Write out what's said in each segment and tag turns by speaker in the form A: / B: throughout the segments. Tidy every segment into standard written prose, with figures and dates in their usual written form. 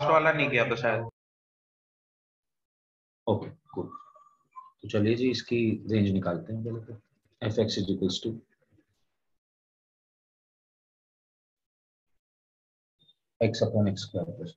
A: वाला नहीं किया था शायद।
B: Okay cool. तो चलिए जी इसकी रेंज निकालते हैं पहले तो। F X is equals to X upon X square plus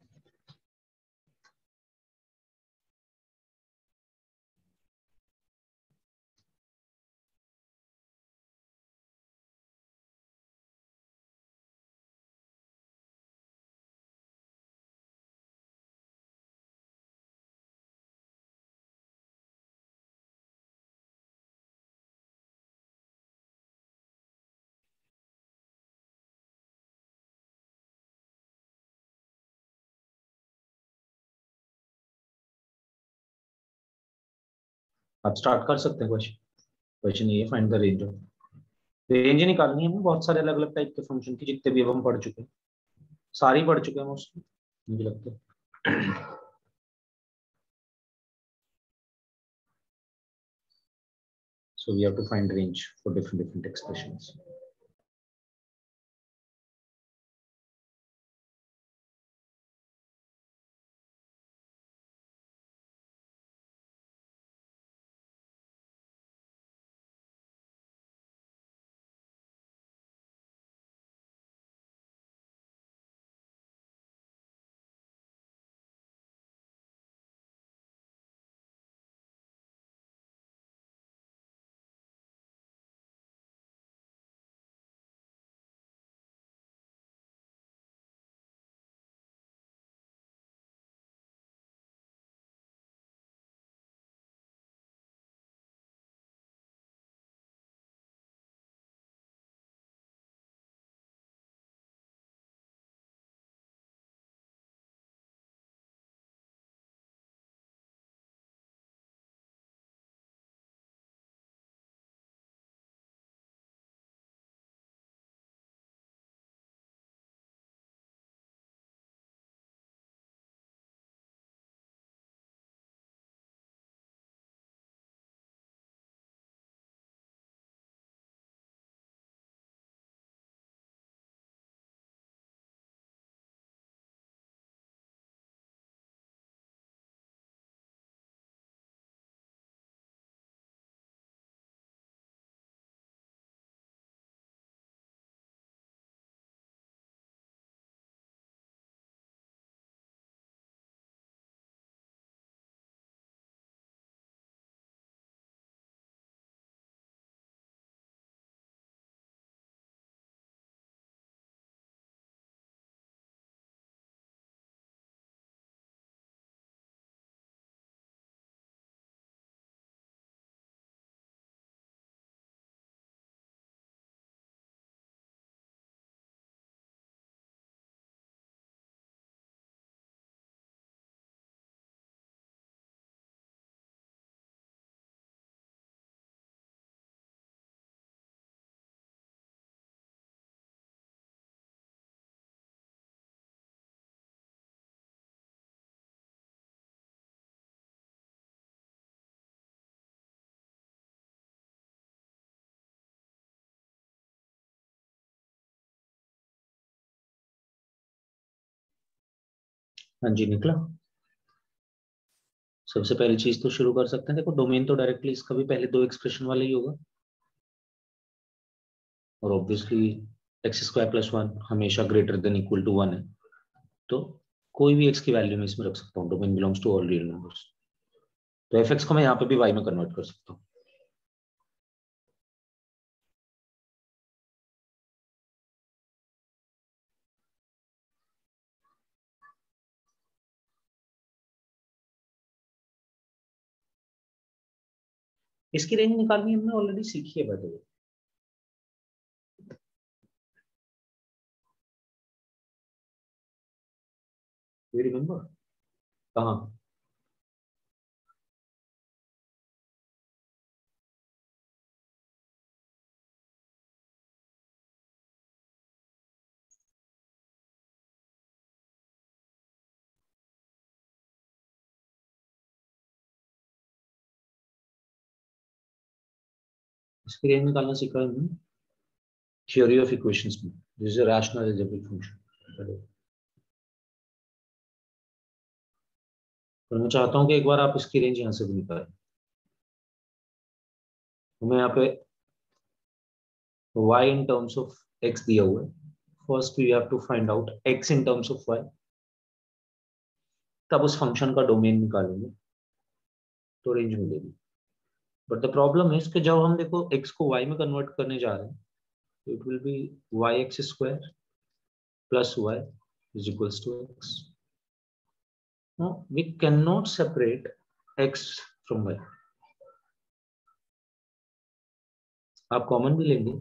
B: आप स्टार्ट कर सकते हैं क्वेश्चन। क्वेश्चन ये find the range of range ही निकालनी है हमें बहुत सारे अलग अलग टाइप के फंक्शन की जितने भी अब हम पढ़ चुके हैं सारी पढ़ चुके हैं मोस्टली मुझे लगता है। So we have to find range for different expressions. हाँ जी निकला। सबसे पहली चीज तो शुरू कर सकते हैं। देखो डोमेन तो डायरेक्टली इसका भी पहले दो एक्सप्रेशन वाला ही होगा और obviously X square plus one हमेशा greater than equal to one है तो कोई भी एक्स की वैल्यू में इसमें रख सकता हूँ। Domain belongs to all real numbers. तो एफ एक्स को मैं यहाँ पे भी वाई में कन्वर्ट कर सकता हूँ। इसकी रेंज निकालनी हमने ऑलरेडी सीखी है by the way. You remember कहाँ? इसकी रेंज निकालना सीखा है हमने थ्योरी ऑफ इक्वेशंस में। This is a rational algebraic function. और मैं चाहता हूं कि एक बार आप इसकी रेंज यहां से भी निकालें। तो मैं यहाँ पे y in terms of x दिया हुआ है, first we have to find out x in terms of y, तब उस फंक्शन का डोमेन निकालेंगे तो रेंज मिलेगी। बट द प्रॉब्लम है कि जब हम देखो x को y में कन्वर्ट करने जा रहे हैं तो it will be yx square plus y is equals to x। Now we cannot separate x from y। आप कॉमन भी लेंगे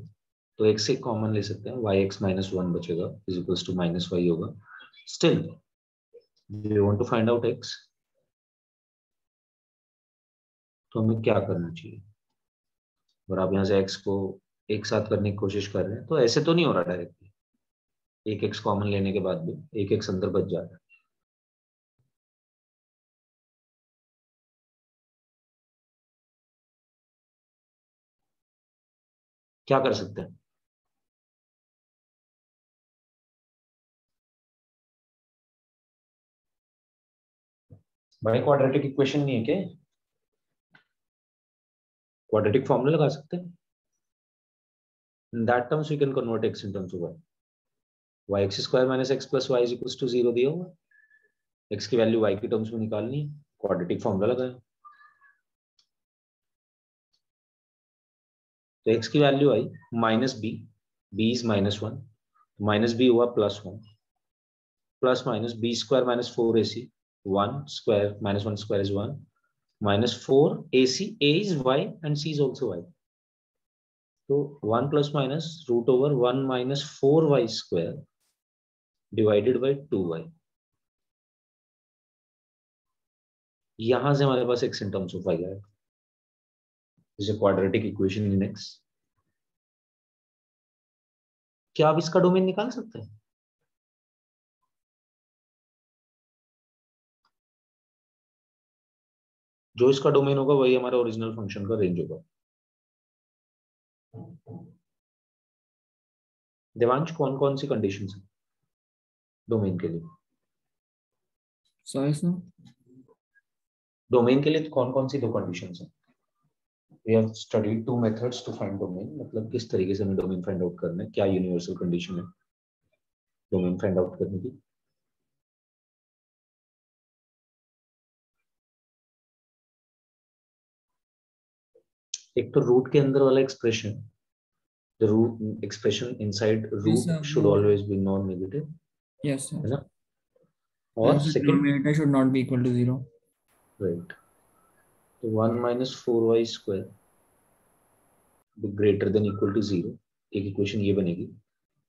B: तो x से कॉमन ले सकते हैं, yx माइनस 1 बचेगा is equals to minus y होगा। Still we want to find out x, तो हमें क्या करना चाहिए? और आप यहाँ से x को एक साथ करने की कोशिश कर रहे हैं तो ऐसे तो नहीं हो रहा डायरेक्टली, एक x कॉमन लेने के बाद भी एक x अंदर बच जा रहा है। क्या कर सकते हैं भाई? क्वाड्रेटिक इक्वेशन नहीं है क्या? क्वाड्रेटिक फॉर्मूला लगा सकते हैं। In that terms we can convert x in terms of y। yx square minus x plus y is equals to 0 दिया हुआ, x की वैल्यू y की टर्म्स में निकालनी है, क्वाड्रेटिक फॉर्मूला लगाया तो x की value I minus b, b is minus 1, minus b हुआ plus 1, plus minus b square minus 4ac, 1 square minus 1 square is 1, minus 4ac, a is y and c is also y, तो 1 plus minus root over 1 minus 4y square divided by 2y। यहां से हमारे पास x in terms of y आएगा, is a quadratic equation in x। क्या आप इसका domain निकाल सकते हैं? जो इसका डोमेन होगा वही हमारा ओरिजिनल फंक्शन का रेंज होगा। देवांश कौन कौन सी कंडीशंस है डोमेन के लिए?
A: सॉरी सर,
B: डोमेन के लिए कौन कौन सी दो कंडीशंस हैं? We have studied two methods to find domain, मतलब किस तरीके से हमें डोमेन फाइंड आउट करना है, क्या यूनिवर्सल कंडीशन है डोमेन फाइंड आउट करने की? एक तो रूट के अंदर वाला expression, the root expression inside
A: yes
B: root
A: sir,
B: should
A: वो
B: always be non-negative,
A: यस
B: है
A: सर,
B: ना? और second,
A: denominator should not be equal to 0।
B: Right, तो 1 minus 4y square be greater than equal to 0, एक equation ये बनेगी।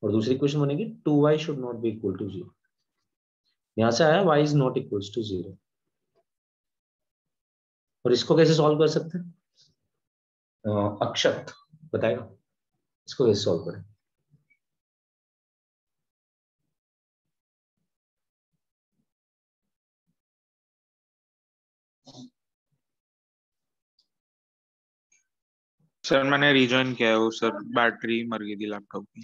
B: और दूसरी इक्वेशन बनेगी 2y should not be equal to 0। यहां से आया y is not equals to 0। और इसको कैसे सॉल्व कर सकते हैं? अक्षत बताएगा इसको कैसे सॉल्व करें।
C: सर मैंने रिजॉइन किया है वो सर, बैटरी मर गई थी लैपटॉप की।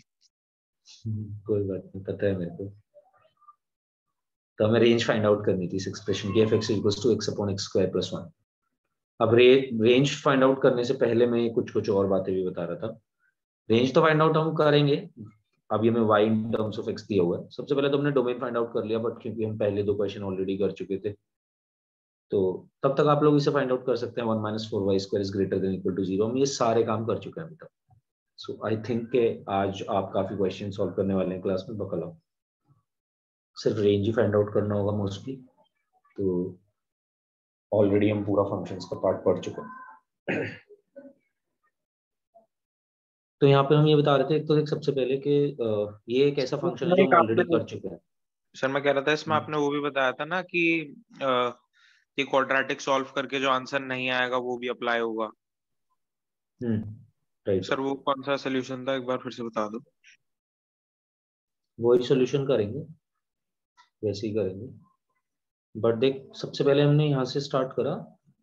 B: कोई बात नहीं, पता है मेरे को। तो हमें रेंज फाइंड आउट करनी थी इस एक्सप्रेशन की, f(x = x upon x square plus 1। अब रेंज फाइंड आउट करने से पहले मैं कुछ कुछ और बातें भी बता रहा था। रेंज तो फाइंड आउट हम करेंगे, अभी हमें y in terms of x दिया हुआ है। सबसे पहले तो हमने डोमेन फाइंड आउट कर लिया, बट क्योंकि हम पहले दो क्वेश्चन ऑलरेडी कर चुके थे तो तब तक आप लोग इसे फाइंड आउट कर सकते हैं 1 minus 4y square is greater than equal to 0। हम ये सारे काम कर चुके हैं अभी तक। सो आई थिंक के आज आप काफी क्वेश्चन सॉल्व करने वाले हैं क्लास में, बकल आओ। सिर्फ रेंज ही फाइंड आउट करना होगा मोस्टली, तो ऑलरेडी हम पूरा फंक्शंस का पार्ट पढ़ चुके हैं। तो यहाँ पे हम ये बता रहे थे, एक तो एक सबसे पहले कि ये एक ऐसा फंक्शन है जो हम ऑलरेडी कर चुके हैं।
C: सर मैं कह रहा था इसमें आपने वो भी बताया था ना कि ये क्वाड्रेटिक सॉल्व करके जो आंसर नहीं आएगा वो भी अप्लाई होगा।
B: राइट,
C: सर वो कौन सा सोल्यूशन था, एक बार फिर से बता दो।
B: वही सोल्यूशन करेंगे, वैसे ही करेंगे। बट देख, सबसे पहले हमने यहाँ से स्टार्ट करा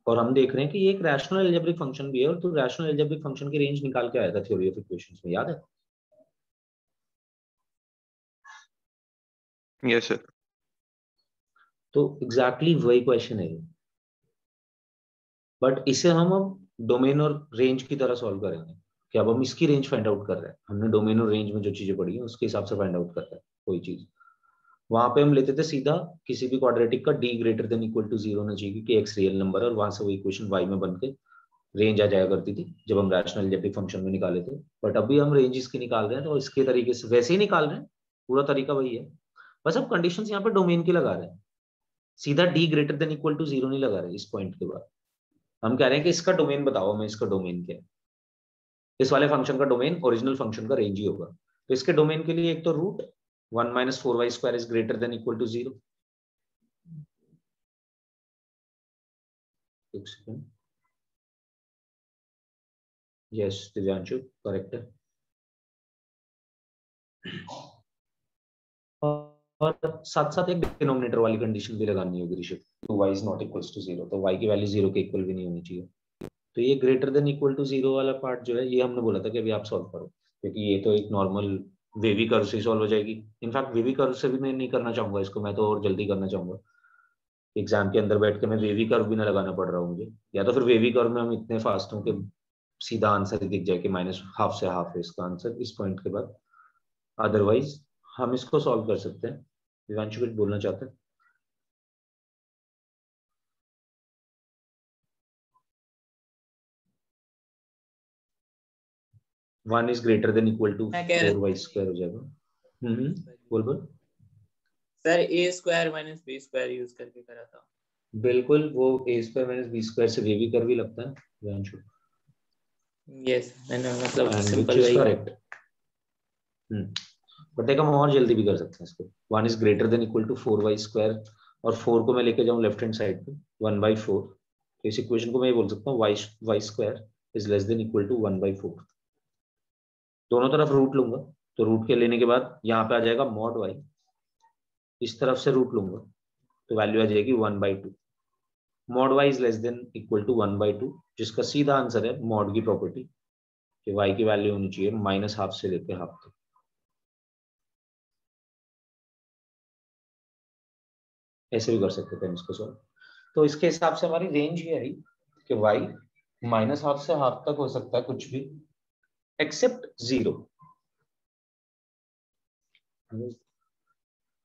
B: और हम देख रहे हैं कि ये एक रैशनल अलजेब्रिक फंक्शन भी है, और तो रैशनल अलजेब्रिक फंक्शन की रेंज निकाल के आया था थ्योरी ऑफ इक्वेशंस में, याद है?
C: Yes sir.
B: तो एग्जैक्टली वही क्वेश्चन है, बट इसे हम अब डोमेन और रेंज की तरह सॉल्व करेंगे कि अब हम इसकी रेंज फाइंड आउट कर रहे हैं। हमने डोमेन और रेंज में जो चीजें पढ़ी है उसके हिसाब से फाइंड आउट कर रहे हैं कोई चीज। वहां पे हम लेते थे सीधा किसी भी क्वाड्रेटिक का D greater than equal to 0 होना चाहिए क्योंकि एक्स रियल नंबर है, और वहां से वो इक्वेशन वाई में बन के रेंज आ जाया करती थी जब हम रैशनल अलजेब्रिक फंक्शन में निकाले थे। बट अभी हम रेंज इसकी निकाल रहे हैं तो इसके तरीके से वैसे ही निकाल रहे हैं, पूरा तरीका वही है, बस अब कंडीशन यहाँ पे डोमेन की लगा रहे हैं। सीधा D greater than equal to 0 नहीं लगा रहे इस पॉइंट के बाद। हम कह रहे हैं कि इसका डोमेन बताओ हमें, इसका डोमेन क्या है। इस वाले फंक्शन का डोमेन ओरिजिनल फंक्शन का रेंज ही होगा। तो इसके डोमेन के लिए एक तो root 1 - 4y square is greater than equal to 0। एक सेकंड, यस दिव्यांशु करेक्ट है। और साथ साथ एक डिनोमिनेटर वाली कंडीशन भी लगानी होगी Rishabh, two y is not equal to 0, तो y की वैल्यू 0 के इक्वल भी नहीं होनी चाहिए। तो ये ग्रेटर देन इक्वल टू 0 वाला पार्ट जो है ये हमने बोला था कि अभी आप सॉल्व करो, क्योंकि ये तो एक नॉर्मल वेवी कर्व से सॉल्व हो जाएगी। इनफैक्ट वेवी कर्व से भी मैं नहीं करना चाहूंगा इसको, मैं तो और जल्दी करना चाहूंगा। एग्जाम के अंदर बैठ के मैं वेवी कर्व भी ना लगाना पड़ रहा हूँ मुझे, या तो फिर वेवी कर्व में हम इतने फास्ट हूँ कि सीधा आंसर दिख जाए कि -½ से ½ है इसका आंसर इस पॉइंट के बाद। अदरवाइज हम इसको सॉल्व कर सकते हैं। दिव्यांशु कुछ बोलना चाहते हैं? One is greater than equal to
D: मैं कह रहा
B: 4y स्क्वायर हो जाएगा। बोल बोल
D: sir, a square minus b square use करके करा था।
B: बिल्कुल, वो a square minus b square से वेवी कर्व भी लगता है दिव्यांशु,
D: यस मैंने मतलब
B: एंड विच
D: सिंपल
B: इज
D: वही।
B: करेक्ट। बट एक हम और जल्दी भी कर सकते हैं इसको। One is greater than equal to 4y square, और 4 को मैं लेके जाऊं लेफ्ट हैंड साइड पे 1/4, तो इस इक्वेशन को मैं ये बोल सकता हूँ y square is less than equal to 1/4। दोनों तरफ रूट लूंगा, तो रूट के लेने के बाद यहाँ पे आ जाएगा मॉड y, इस तरफ से रूट लूंगा तो वैल्यू आ जाएगी 1/2। Mod y is less than equal to 1/2, जिसका सीधा आंसर है मॉड की प्रॉपर्टी कि y की वैल्यू होनी चाहिए -½ से लेकर ½ तक। ऐसे भी कर सकते थे हम इसको सॉल्व। तो इसके हिसाब से हमारी रेंज ये आई कि y -½ से ½ तक हो सकता है कुछ भी एक्सेप्ट 0।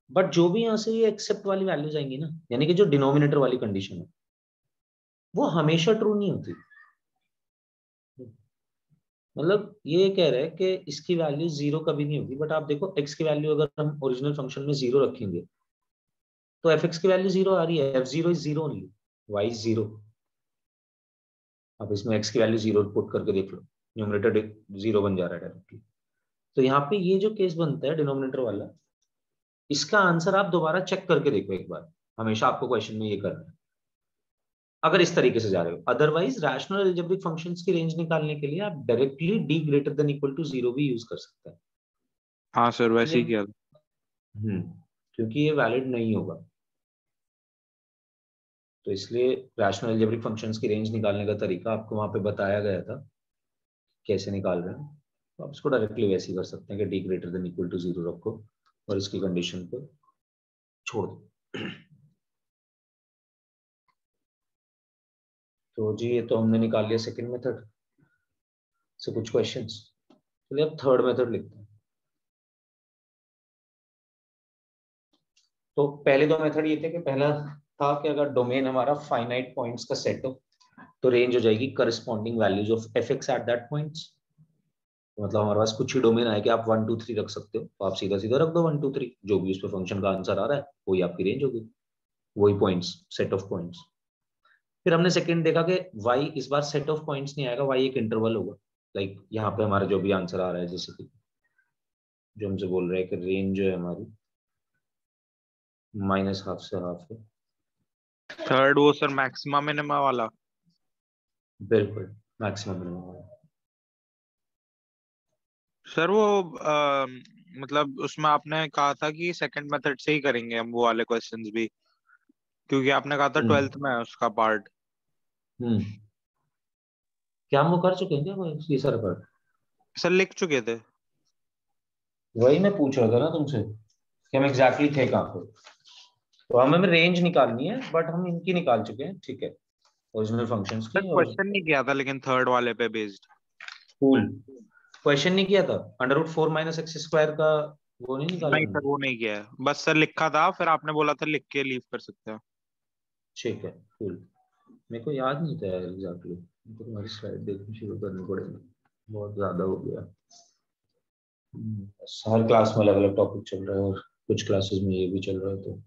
B: बट जो भी यहां से ये एक्सेप्ट वाली वैल्यूज आएंगी ना, यानी कि जो डिनोमिनेटर वाली कंडीशन है वो हमेशा ट्रू नहीं होती। मतलब ये कह रहे हैं कि इसकी वैल्यू 0 कभी नहीं होगी, बट आप देखो x की वैल्यू अगर हम ओरिजिनल फंक्शन में 0 रखेंगे तो fx की वैल्यू 0 आ रही है, f0 is 0 only, y is 0। अब इसमें x की वैल्यू 0 पुट करके देख लो, न्यूमरेटर 0 बन जा रहा है डायरेक्टली। तो यहाँ पे ये जो केस बनता है डिनोमिनेटर वाला, इसका आंसर आप दोबारा चेक करके देखो एक बार, हमेशा आपको क्वेश्चन में ये करना है अगर इस तरीके से जा रहे हो। अदरवाइज रैशनल अलजेब्रिक फंक्शंस की रेंज निकालने के लिए आप directly d greater than equal to 0 भी यूज कर सकते हैं।
C: हाँ सर वैसे ही किया।
B: क्योंकि ये वैलिड नहीं होगा, तो इसलिए रैशनल अलजेब्रिक फंक्शंस की रेंज निकालने का तरीका आपको वहां पे बताया गया था कैसे निकाल रहे हैं। तो आप इसको डायरेक्टली वैसे ही कर सकते हैं कि d greater than equal to 0 रखो और इसकी कंडीशन को छोड़ दो। तो जी ये तो हमने निकाल लिया सेकंड मेथड से कुछ क्वेश्चंस। चलिए अब थर्ड मेथड लिखते हैं। तो पहले दो मेथड ये थे कि पहला था कि अगर डोमेन हमारा फाइनाइट पॉइंट्स का सेट हो तो रेंज हो जाएगी corresponding values of fx at that points. मतलब हमारे पास कुछ ही डोमेन आए कि आप 1 2 3 रख सकते हो, तो आप सीधा सीधा रख दो 1 2 3, जो भी उस पर फंक्शन का आंसर आ रहा है वही आपकी रेंज होगी, वही पॉइंट्स, सेट ऑफ पॉइंट्स। फिर हमने सेकंड देखा कि y इस बार सेट ऑफ पॉइंट्स नहीं आएगा, y एक इंटरवल होगा। लाइक यहाँ पे हमारा जो भी आंसर आ रहा है, जैसे कि जो हमसे बोल रहे हैं कि रेंज जो है हमारी -½ से ½ है।
C: थर्ड वो सर मैक्सिमा मिनिमा वाला।
B: बिल्कुल मैक्सिमम मिनिमम वाला।
C: सर वो मतलब उसमें आपने कहा था कि सेकंड मेथड से ही करेंगे हम वो वाले क्वेश्चंस भी, क्योंकि आपने कहा था 12th में है उसका पार्ट।
B: क्या हम वो कर चुके हैं क्या वो ये सारा पार्ट?
C: सर लिख चुके थे।
B: वही मैं पूछ रहा था ना तुमसे कि हम एग्जैक्टली थे कहाँ पे। तो हमें रेंज निकालनी है, बट हम इनकी निकाल चुके हैं, ठीक है, ओरिजिनल फंक्शंस
C: सर
B: की। और
C: क्वेश्चन नहीं किया था लेकिन थर्ड वाले पे बेस्ड।
B: कूल, क्वेश्चन नहीं किया था, √4 - x² का वो नहीं निकाला
C: नहीं
B: हमने।
C: सर वो नहीं किया है, बस सर लिखा था, फिर आपने बोला था लिख के लीव कर सकते हो।
B: ठीक है, कूल। मेरे को याद नहीं था एग्जैक्टली, तो तुम्हारी स्लाइड देखनी शुरू करनी पड़ेगी, बहुत ज्यादा हो गया। हर क्लास में अलग अलग टॉपिक चल रहा है, और कुछ क्लासेस में ये भी चल रहा है। तो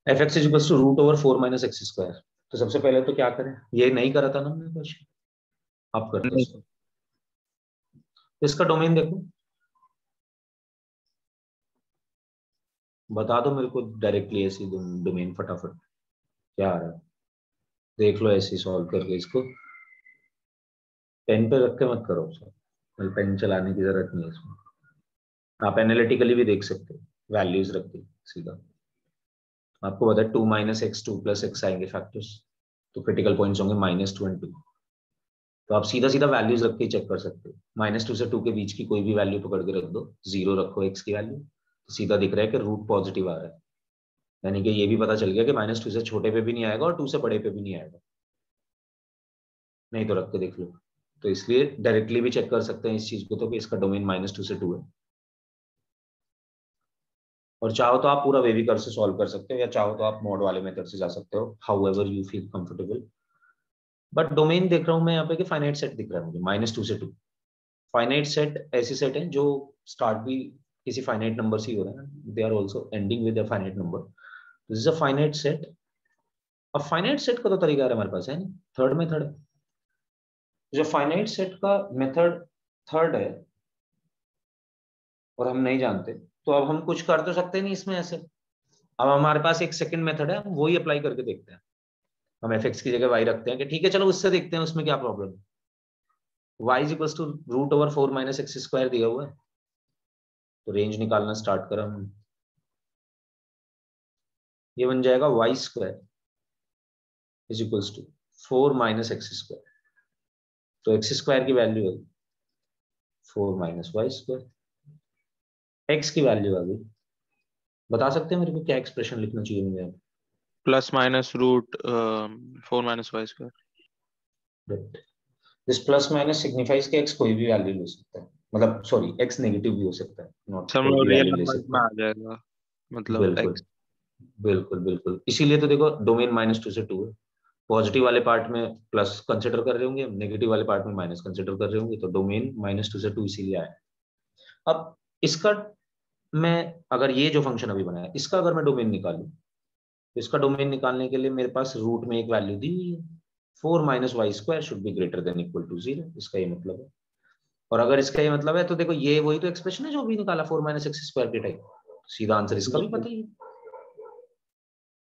B: f(x) = √4 - x²। तो सबसे पहले तो क्या करें, ये नहीं करा था ना हमने क्वेश्चन, आप करते
C: नहीं
B: इसको। तो इसका डोमेन देखो, बता दो मेरे को डायरेक्टली ऐसी डोमेन फटाफट क्या आ रहा है, देख लो ऐसे सॉल्व करके इसको। पेन पे रख के मत करो सर, पेन चलाने की जरूरत नहीं है इसमें, आप एनालिटिकली भी देख सकते हो वैल्यूज रख के सीधा। आपको पता है 2 - x 2 + x आएंगे फैक्टर्स, तो क्रिटिकल पॉइंट्स होंगे -2 और 2। तो आप सीधा सीधा वैल्यूज रख के चेक कर सकते हो, -2 से 2 के बीच की कोई भी वैल्यू पकड़ के रख दो, 0 रखो x की वैल्यू, तो सीधा दिख रहा है कि रूट पॉजिटिव आ रहा है, यानी कि ये भी पता चल गया कि -2 से छोटे पे भी नहीं आएगा और 2 से बड़े पे भी नहीं आएगा। नहीं तो रख के देख लो। तो इसलिए डायरेक्टली भी चेक कर सकते हैं इस चीज को, तो कि इसका डोमेन -2 से 2 है। और चाहो तो आप पूरा वेवी कर्व से सॉल्व कर सकते हो, या चाहो तो आप मॉड वाले मेथड से जा सकते हो, how ever you feel comfortable. But domain देख रहा हूँ मैं यहाँ पे कि फाइनाइट सेट दिख रहा है मुझे, -2 से 2। फाइनाइट सेट ऐसे सेट हैं जो स्टार्ट भी किसी फाइनाइट नंबर से ही हो रहा है, they are also ending with a finite number, this is a finite set. अब फाइनाइट सेट का तो तरीका है हमारे पास है, थर्ड मेथड। जो फाइनाइट सेट का मेथड थर्ड है और हम नहीं जानते, तो अब हम कुछ कर तो सकते नहीं इसमें ऐसे। अब हमारे पास एक सेकंड मेथड है, हम वही अप्लाई करके देखते हैं। हम f(x) की जगह y रखते हैं कि ठीक है चलो उससे देखते हैं उसमें क्या प्रॉब्लम है। y = √4 - x² दिया हुआ है, तो रेंज निकालना स्टार्ट करा हमने। ये बन जाएगा y² = 4 - x²। तो x² की वैल्यू है 4 - y²। x की वैल्यू आ गई, बता सकते हैं मेरे को क्या एक्सप्रेशन लिखना चाहिए मुझे?
C: ±√4 - y²।
B: This plus minus signifies कि x कोई भी वैल्यू ले सकता है, मतलब सॉरी x नेगेटिव भी हो सकता है, नॉट
C: सब
B: कोई भी
C: रियल
B: वैल्यू ले
C: नंबर्स
B: सकता
C: में
B: है।
C: आ जाएगा, मतलब
B: बिल्कुल
C: x।
B: बिल्कुल बिल्कुल, इसीलिए तो देखो डोमेन -2 से 2 है। पॉजिटिव वाले पार्ट में प्लस कंसिडर कर रहे होंगे, नेगेटिव वाले पार्ट में माइनस कंसिडर कर रहे होंगे, तो डोमेन -2 से 2 इसीलिए आया है। अब इसका मैं, अगर ये जो फंक्शन अभी बनाया इसका अगर मैं डोमेन निकालूं, तो इसका डोमेन निकालने के लिए मेरे पास रूट में एक वैल्यू दी हुई है, 4 - y² should be greater than equal to 0, इसका ये मतलब है। और अगर इसका ये मतलब है तो देखो ये वही तो एक्सप्रेशन है जो अभी निकाला 4 - x² के टाइप, सीधा आंसर इसका भी पता ही है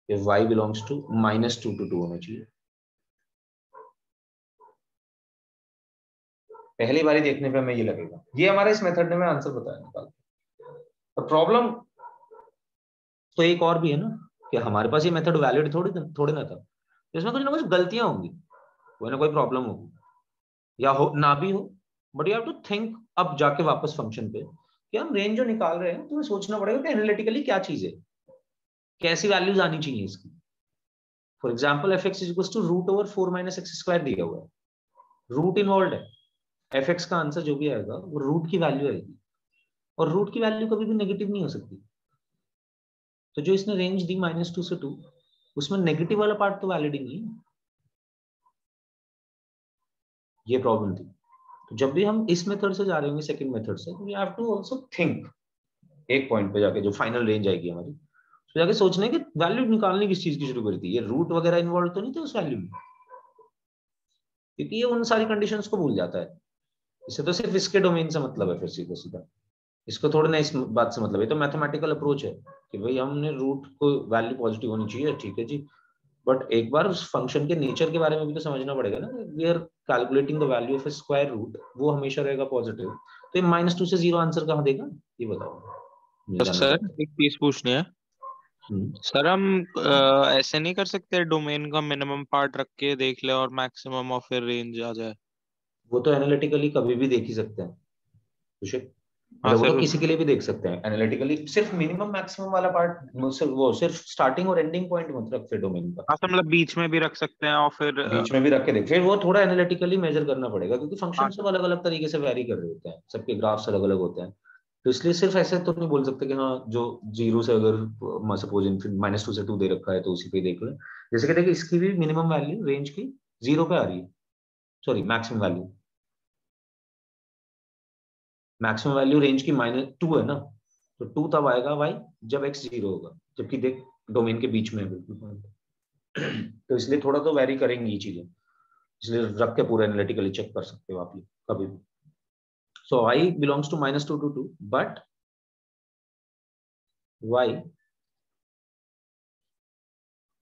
B: कि y बिलोंग्स टू -2 to 2 होना चाहिए। पहली बारी देखने पे हमें ये लगेगा, ये हमारा इस मेथड ने मैं आंसर बताया निकाल। और प्रॉब्लम तो एक और भी है ना, कि हमारे पास ये मेथड वैलिड थोड़ी थोड़ी ना था, इसमें कुछ ना कुछ गलतियां होंगी, कोई ना कोई प्रॉब्लम होगी, या हो ना भी हो, but you have to think अब जाके वापस फंक्शन पे कि हम रेंज जो निकाल रहे हैं, तुम्हें सोचना पड़ेगा कि एनालिटिकली क्या चीज है, कैसी वैल्यूज आनी चाहिए इसकी। फॉर एग्जाम्पल f(x) = √4 - x² दिया हुआ है, रूट इन्वॉल्व है, f(x) का आंसर जो भी आएगा वो रूट की वैल्यू आएगी, और रूट की वैल्यू कभी भी नेगेटिव नहीं हो सकती। तो जो इसने रेंज दी -2 से 2, उसमें नेगेटिव वाला पार्ट तो वैलिड ही नहीं है, ये प्रॉब्लम थी। तो जब भी हम इस मेथड से जा रहे होंगे सेकंड मेथड से, we have to also think, एक पॉइंट पे जाके जो फाइनल रेंज आएगी हमारी, तो जाके सोचने की वैल्यू निकालनी किस चीज की शुरू करी थी, ये रूट वगैरह इन्वॉल्व तो नहीं थे उस वैल्यू में, क्योंकि ये उन सारी कंडीशंस को भूल जाता है। इसे तो सिर्फ इसके डोमेन से मतलब है, फिर सीधा सीधा इसको थोड़ी ना इस बात से मतलब है। तो मैथमेटिकल अप्रोच है कि भाई हमने रूट को वैल्यू पॉजिटिव होनी चाहिए, ठीक है जी, बट एक बार उस फंक्शन के नेचर के बारे में भी तो समझना पड़ेगा ना, we are calculating the value of a square root, वो हमेशा रहेगा पॉजिटिव, तो ये -2 से 0 आंसर कहाँ देगा, ये बताओ, मुझे
C: तो
B: जानना
C: सर
B: चाहता
C: एक चीज पूछनी है
B: हूँ।
C: सर, हम ऐसे नहीं कर सकते डोमेन का मिनिमम पार्ट रख के देख ले और मैक्सिमम ऑफ फिर रेंज आ जाए?
B: वो तो एनालिटिकली कभी भी देख ही सकते हैं, मतलब वो
C: सर
B: तो किसी के लिए भी देख सकते हैं एनालिटिकली, सिर्फ मिनिमम मैक्सिमम वाला पार्ट, वो सिर्फ स्टार्टिंग और एंडिंग पॉइंट मत रख फिर डोमेन का,
C: सर मतलब बीच में भी रख सकते हैं और फिर
B: बीच में भी रख के देख, फिर वो थोड़ा एनालिटिकली मेजर करना पड़ेगा क्योंकि फंक्शन
C: हाँ
B: सब अलग अलग तरीके से वैरी कर रहे होते हैं, सबके ग्राफ्स अलग अलग होते हैं। तो इसलिए सिर्फ ऐसे तो नहीं बोल सकते कि हाँ जो जीरो से अगर सपोज -2 से 2 दे रखा है तो उसी पे देख ले। जैसे कि देखिए इसकी भी मिनिमम वैल्यू रेंज की 0 पे आ रही है, sorry maximum value, maximum value range की -2 है ना, तो 2 तब आएगा भाई जब x 0 होगा, जबकि देख डोमेन के बीच में है बिल्कुल point। तो इसलिए थोड़ा तो वैरी करेंगी ये चीजें, इसलिए रख के पूरा एनालिटिकली चेक कर सकते हो आप ये कभी भी। सो I belongs to -2 to 2, but y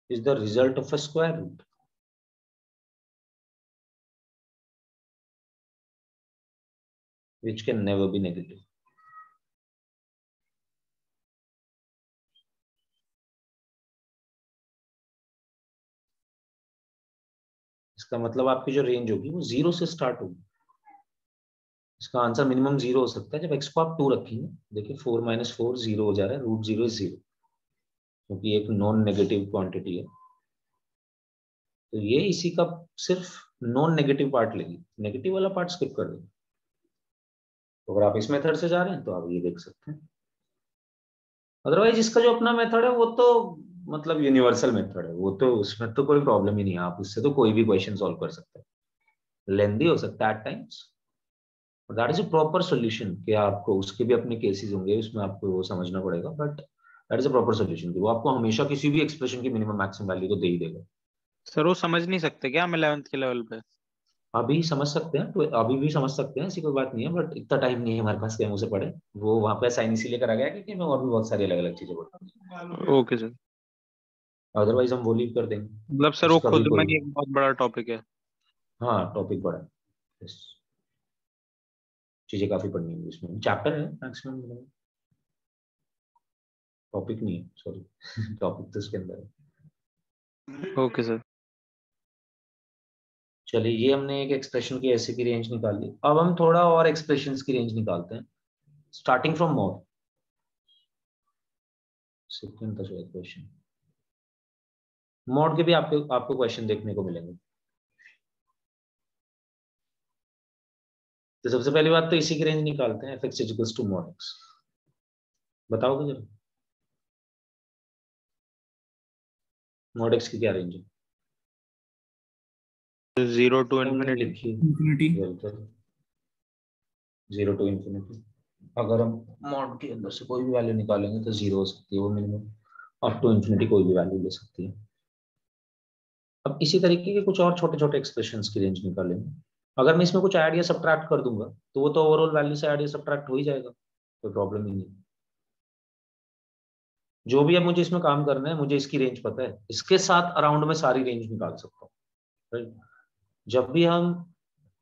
B: is the result of a square root, which can never be negative. इसका मतलब आपकी जो रेंज होगी वो 0 से स्टार्ट होगी। इसका आंसर मिनिमम 0 हो सकता है जब x को आप 2 रखेंगे। देखिए 4 - 4 0 हो जा रहा है, √0 is 0, क्योंकि एक नॉन नेगेटिव क्वांटिटी है। तो ये इसी का सिर्फ नॉन नेगेटिव पार्ट लेगी, नेगेटिव वाला पार्ट स्किप कर देगी। तो अगर आप इस मेथड से जा रहे हैं तो आप ये देख सकते हैं। अदरवाइज इसका जो अपना मेथड है वो तो मतलब यूनिवर्सल मेथड है, वो तो उसमें तो कोई प्रॉब्लम ही नहीं है, आप उससे तो कोई भी क्वेश्चन सॉल्व कर सकते हैं। लेंदी हो सकता है at times, that is a proper solution कि आपको उसके भी अपने केसेस होंगे, उसमें आपको वो समझना पड़ेगा, but that is a proper solution कि वो आपको हमेशा किसी भी एक्सप्रेशन की मिनिमम मैक्सिमम वैल्यू तो दे ही देगा।
C: सर वो समझ नहीं सकते क्या हम 11th के लेवल पे?
B: अभी समझ सकते हैं, तो अभी भी समझ सकते हैं, ऐसी कोई बात नहीं है, बट इतना टाइम नहीं है हमारे पास कि हम उसे पढ़े। वो वहां पे असाइन इसीलिए करा गया क्योंकि मैं और भी बहुत सारी अलग अलग चीजें पढ़ता हूँ,
C: ओके सर।
B: अदरवाइज हम वो लीव कर देंगे।
C: मतलब सर वो
B: उसका भी
C: खुद में
B: कोई,
C: ही एक बहुत बड़ा टॉपिक है।
B: हाँ टॉपिक बड़ा है, yes, चीजें काफी पढ़नी है इसमें, चैप्टर है मैक्सिमम, टॉपिक नहीं है, सॉरी टॉपिक तो इसके अंदर है।
C: Okay sir.
B: चलिए ये हमने एक एक्सप्रेशन की ऐसे की रेंज निकाली, अब हम थोड़ा और एक्सप्रेशंस की रेंज निकालते हैं स्टार्टिंग फ्रॉम मॉड। सेकंड था शायद क्वेश्चन, मॉड के भी आपको आपको क्वेश्चन देखने को मिलेंगे। तो सबसे पहली बात तो इसी की रेंज निकालते हैं, f(x = mod x), बताओगे जरा mod x की क्या रेंज है?
C: 0 to
B: हमने
C: infinity।
B: लिखी
A: infinity,
B: 0 to infinity। अगर हम मॉड के अंदर से कोई भी वैल्यू निकालेंगे तो 0 हो सकती है वो मिनिमम, अप टू इन्फिनिटी कोई भी वैल्यू ले सकती है। अब इसी तरीके के कुछ और छोटे छोटे एक्सप्रेशंस की रेंज निकालेंगे। अगर मैं इसमें कुछ ऐड या सब्ट्रैक्ट कर दूंगा तो वो तो ओवरऑल वैल्यू से ऐड या सब्ट्रैक्ट हो ही जाएगा, कोई प्रॉब्लम ही नहीं। जो भी अब मुझे इसमें काम करना है, मुझे इसकी रेंज पता है, इसके साथ अराउंड में सारी रेंज निकाल सकता हूँ, राइट। जब भी हम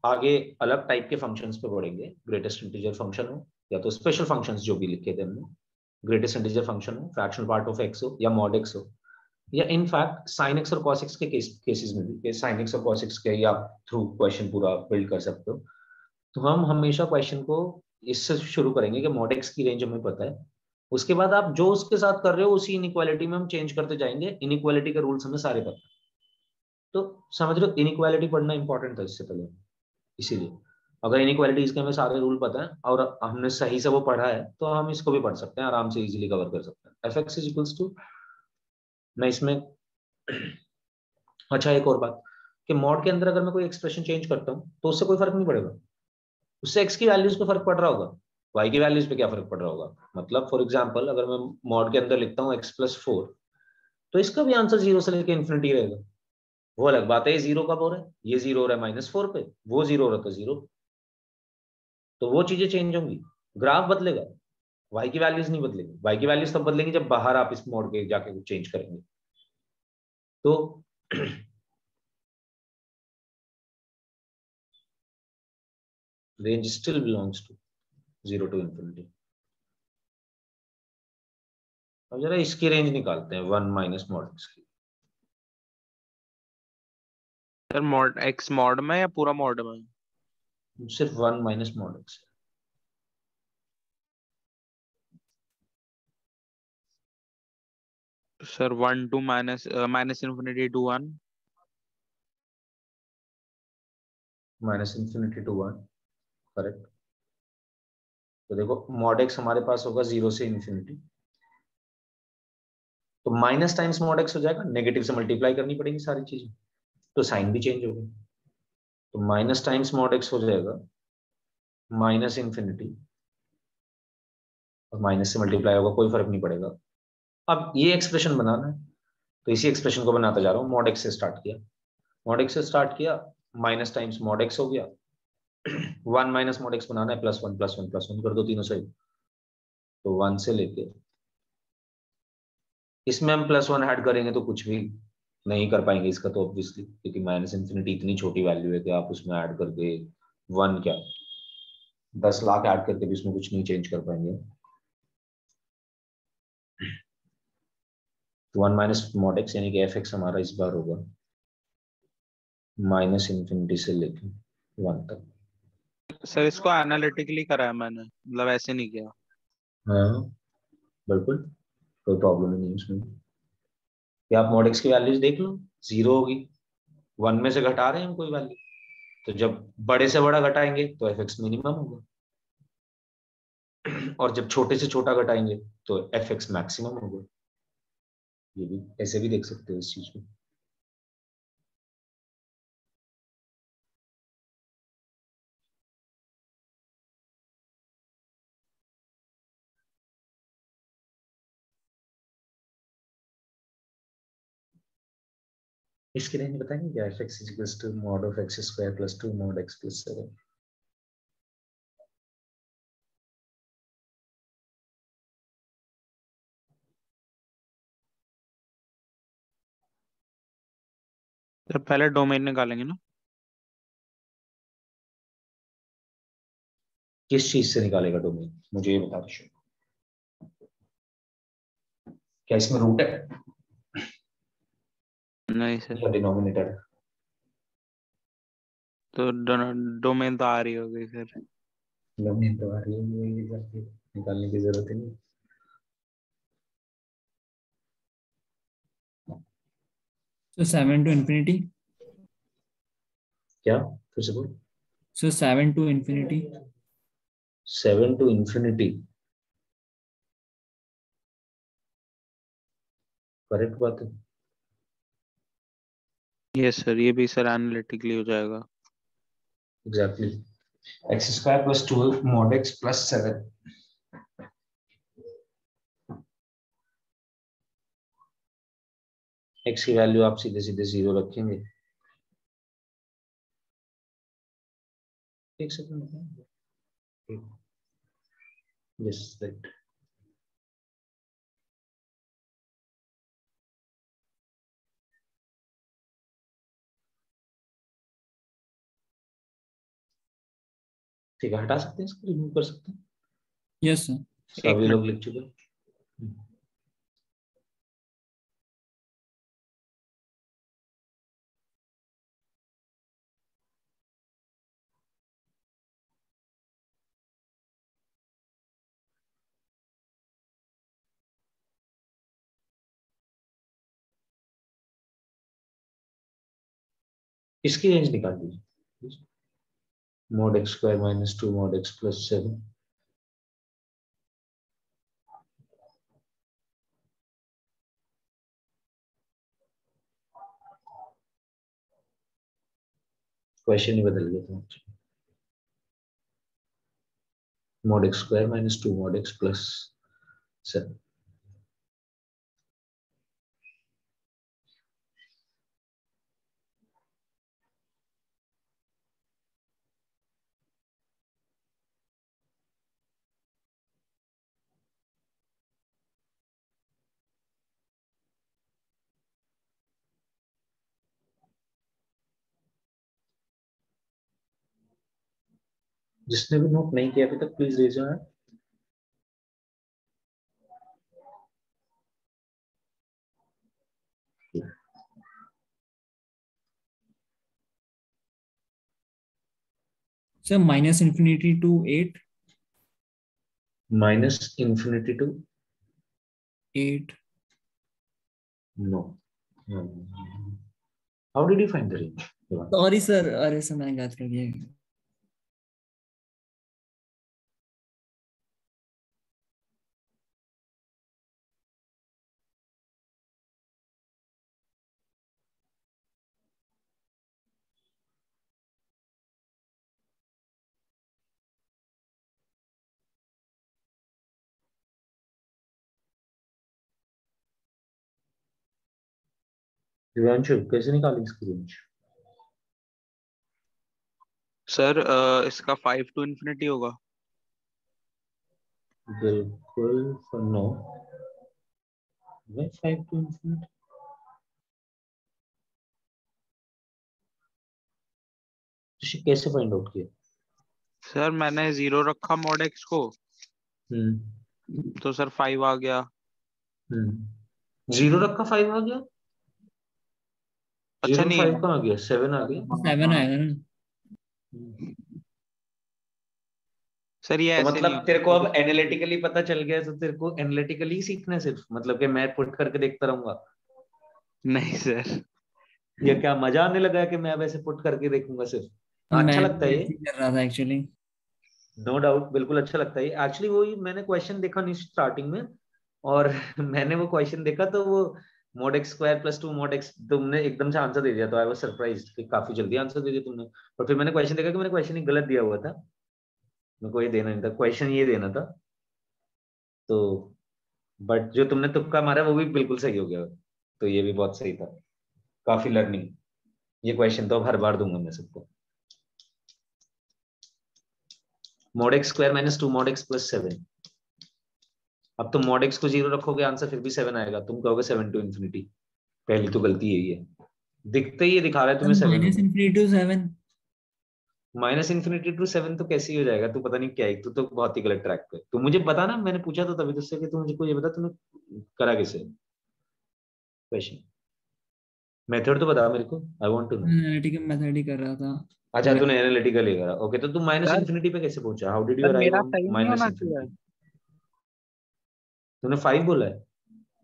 B: आगे अलग टाइप के फंक्शंस पे बढ़ेंगे, ग्रेटेस्ट इंटीजर फंक्शन हो या तो स्पेशल फंक्शंस जो भी लिखे थे हमने, ग्रेटेस्ट इंटीजर फंक्शन हो, फ्रैक्शनल पार्ट ऑफ एक्स हो या मॉड एक्स हो, या इनफैक्ट साइन एक्स और कॉस एक्स के केसेस में भी, साइन एक्स और कॉस एक्स के या थ्रू क्वेश्चन पूरा बिल्ड कर सकते हो। तो हम हमेशा क्वेश्चन को इससे शुरू करेंगे कि मॉड एक्स की रेंज हमें पता है, उसके बाद आप जो उसके साथ कर रहे हो उसी इनइक्वालिटी में हम चेंज करते जाएंगे, इनइक्वालिटी के रूल्स हमें सारे पता है। तो समझ रहे हो, इनइक्वालिटी पढ़ना इंपॉर्टेंट था इससे पहले, इसीलिए अगर इनइक्वालिटीज के हमें सारे रूल पता है और हमने सही से वो पढ़ा है तो हम इसको भी पढ़ सकते हैं, आराम से इजीली कवर कर सकते हैं। f(x = मैं इसमें अच्छा एक और बात कि मॉड के अंदर अगर मैं कोई एक्सप्रेशन चेंज करता हूँ तो उससे कोई फर्क नहीं पड़ेगा, उससे x की वैल्यूज पे फर्क पड़ रहा होगा, y की वैल्यूज पे क्या फर्क पड़ रहा होगा। मतलब फॉर एग्जांपल अगर मैं मॉड के अंदर लिखता हूँ x+4, तो इसका भी आंसर 0 से लेकर इन्फिनिटी रहेगा। वो अलग बात है ये 0 कब हो रहा है, ये 0 हो रहा है -4 पे, वो 0 हो रहा था 0, तो वो चीजें चेंज होंगी, ग्राफ बदलेगा, y की वैल्यूज नहीं बदलेंगी। y की वैल्यूज तब बदलेंगी जब बाहर आप इस मोड के जाके कुछ चेंज करेंगे। तो range still belongs to 0 to infinity। अब जरा इसकी रेंज निकालते हैं 1 - mod x की।
C: सर मॉड एक्स मॉड में या पूरा मॉड में?
B: सिर्फ 1 - mod x।
C: Sir 1 to minus infinity to 1।
B: Minus infinity to 1, correct. तो देखो मॉड एक्स हमारे पास होगा 0 से इन्फिनिटी, तो माइनस टाइम्स मॉड एक्स हो जाएगा, नेगेटिव से मल्टीप्लाई करनी पड़ेगी सारी चीजें, तो साइन भी चेंज होगा। तो माइनस टाइम्स मॉड एक्स हो जाएगा माइनस इन्फिनिटी, और माइनस से मल्टीप्लाई होगा, कोई फर्क नहीं पड़ेगा। अब ये एक्सप्रेशन बनाना है, तो इसी एक्सप्रेशन को बनाता जा रहा हूँ। मॉड एक्स से स्टार्ट किया, मॉड एक्स से स्टार्ट किया, माइनस टाइम्स मॉड एक्स हो गया, 1 माइनस मॉड एक्स बनाना है, plus one plus one plus one कर दो तीनों साइड। तो 1 से लेके इसमें हम प्लस वन ऐड करेंगे तो कुछ भी नहीं कर पाएंगे इसका, तो ऑब्वियसली, क्योंकि माइनस इन्फिनिटी इतनी छोटी वैल्यू है कि आप उसमें ऐड करके 1 क्या 10 लाख ऐड करके भी उसमें कुछ नहीं चेंज कर पाएंगे। तो 1 माइनस मॉड एक्स यानी कि एफ एक्स हमारा इस बार होगा माइनस इन्फिनिटी से लेके 1 तक।
C: सर इसको एनालिटिकली करा है मैंने, मतलब ऐसे नहीं किया।
B: हाँ बिल्कुल, कोई प्रॉब्लम नहीं है उसमें। कि आप मॉड एक्स की वैल्यूज देख लो, 0 होगी, 1 में से घटा रहे हैं हम कोई वैल्यू, तो जब बड़े से बड़ा घटाएंगे तो एफ एक्स मिनिमम होगा, और जब छोटे से छोटा घटाएंगे तो एफ एक्स मैक्सिमम होगा। ये भी ऐसे भी देख सकते हो इस चीज को। इसके रेंज बताएंगे क्या? F x equals to mod of x square plus 2 mod x plus 7।
C: Sir पहले डोमेन निकालेंगे ना।
B: किस चीज से निकालेगा डोमेन, मुझे ये बता दो। क्या इसमें रूट है
C: नहीं सर,
B: या डिनोमिनेटर है?
C: तो डोमेन तो आ रही होगी सर।
B: डोमेन तो आ रही है, ये जाके निकालने की जरूरत ही नहीं।
A: So 7 to infinity.
B: क्या फिर से बोल।
A: So 7 to infinity.
B: 7 to infinity, correct बात है।
C: यस सर, ये भी सर एनालिटिकली हो जाएगा।
B: Exactly, x square plus 2 mod x plus 7। X की वैल्यू आप सीधे सीधे 0 रखेंगे। एक सेकंड, यस राइट। ठीक है, हटा सकते हैं इसको, रिमूव कर सकते हैं,
A: Yes, sir.
C: एक
B: सभी
C: मिनट।
B: लोग लिख चुके हैं। इसकी रेंज निकाल दीजिए, mod X square minus 2 mod x plus 7। Question ही बदल गया था। Mod X square minus 2 mod x plus 7। जिसने भी नोट नहीं किया अभी तक please raise your hand.
A: So minus infinity to 8.
B: Minus infinity to
A: 8.
B: No, how did you find the range?
A: Sorry sir, अरे सर मैंने गलत कर दिया।
B: दिव्यांशु कैसे निकाली इसकी रेंज?
C: सर इसका 5 to infinity होगा।
B: बिल्कुल नो, 5 to infinity। कैसे फाइंड आउट किया?
C: सर मैंने 0 रखा mod x को, तो सर 5 आ गया।
B: 0 रखा 5 आ गया?
C: अच्छा
B: 0
C: नहीं,
B: 5 कहाँ आ गया? 7 आ गया।
A: 7 आएगा ना।
C: सर ये
B: तो
C: ऐसे नहीं
B: मतलब तेरे को
C: होगा।
B: अब एनालिटिकली पता चल गया, तो तेरे को एनालिटिकली सीखना है सिर्फ, मतलब कि मैं पुट करके देखता रहूंगा?
C: नहीं सर,
B: या क्या मजा आने लगा है कि मैं अब ऐसे पुट करके देखूंगा सिर्फ? अच्छा
A: मैं
B: लगता
A: भी
B: है
A: ऐसे
B: ये,
A: ही कर रहा था एक्चुअली।
B: नो डाउट, बिल्कुल अच्छा लगता है ये। एक्चुअली वही मैंने क्वेश्चन देखा नहीं स्टार्टिंग में, और मैंने वो क्वेश्चन देखा तो वो mod x square plus 2 mod x, तुमने एकदम से आंसर दे दिया, तो आई वाज सरप्राइज्ड कि काफी जल्दी आंसर दे दिया तुमने। और फिर मैंने क्वेश्चन देखा कि मैंने क्वेश्चन ही गलत दिया हुआ था, मेरे को ये देना नहीं था, क्वेश्चन ये देना था। तो बट जो तुमने तुक्का मारा वो भी बिल्कुल सही हो गया, तो ये भी बहुत सही था। काफी लर्निंग, ये क्वेश्चन तो अब हर बार दूंगा मैं सबको। mod x square minus 2 mod x plus 7। अब तुम mod x को 0 रखोगे, आंसर फिर भी 7 आएगा, तुम कहोगे 7 टू इन्फिनिटी। पहली तो गलती यही है, दिखते ही ये दिखा रहा है तुम्हें 7
A: माइनस
B: होगा।
A: Infinity to 7।
B: Minus infinity to 7 तो कैसे ही हो जाएगा? तू पता नहीं क्या है, तू तो बहुत ही गलत ट्रैक पे। तू मुझे बता ना, मैंने पूछा तो तभी तुझसे कि तू मुझे को ये बता तूने करा कैसे क्वेश्चन। मेथड तो बता मेरे को, I want to know.
A: Analytical method ही कर रहा था।
B: अच्छा तूने एनालिटिकल ही करा, ओके। तो तू माइनस
C: सर
B: इन्फिनिटी पे कैसे पहुंचा? How did you
C: sir
B: arrive
C: मेरा
B: ऑन
C: सही नहीं
B: माइनस
C: होना चाहिए।
B: इन्फिनिटी? तूने 5 बोला है?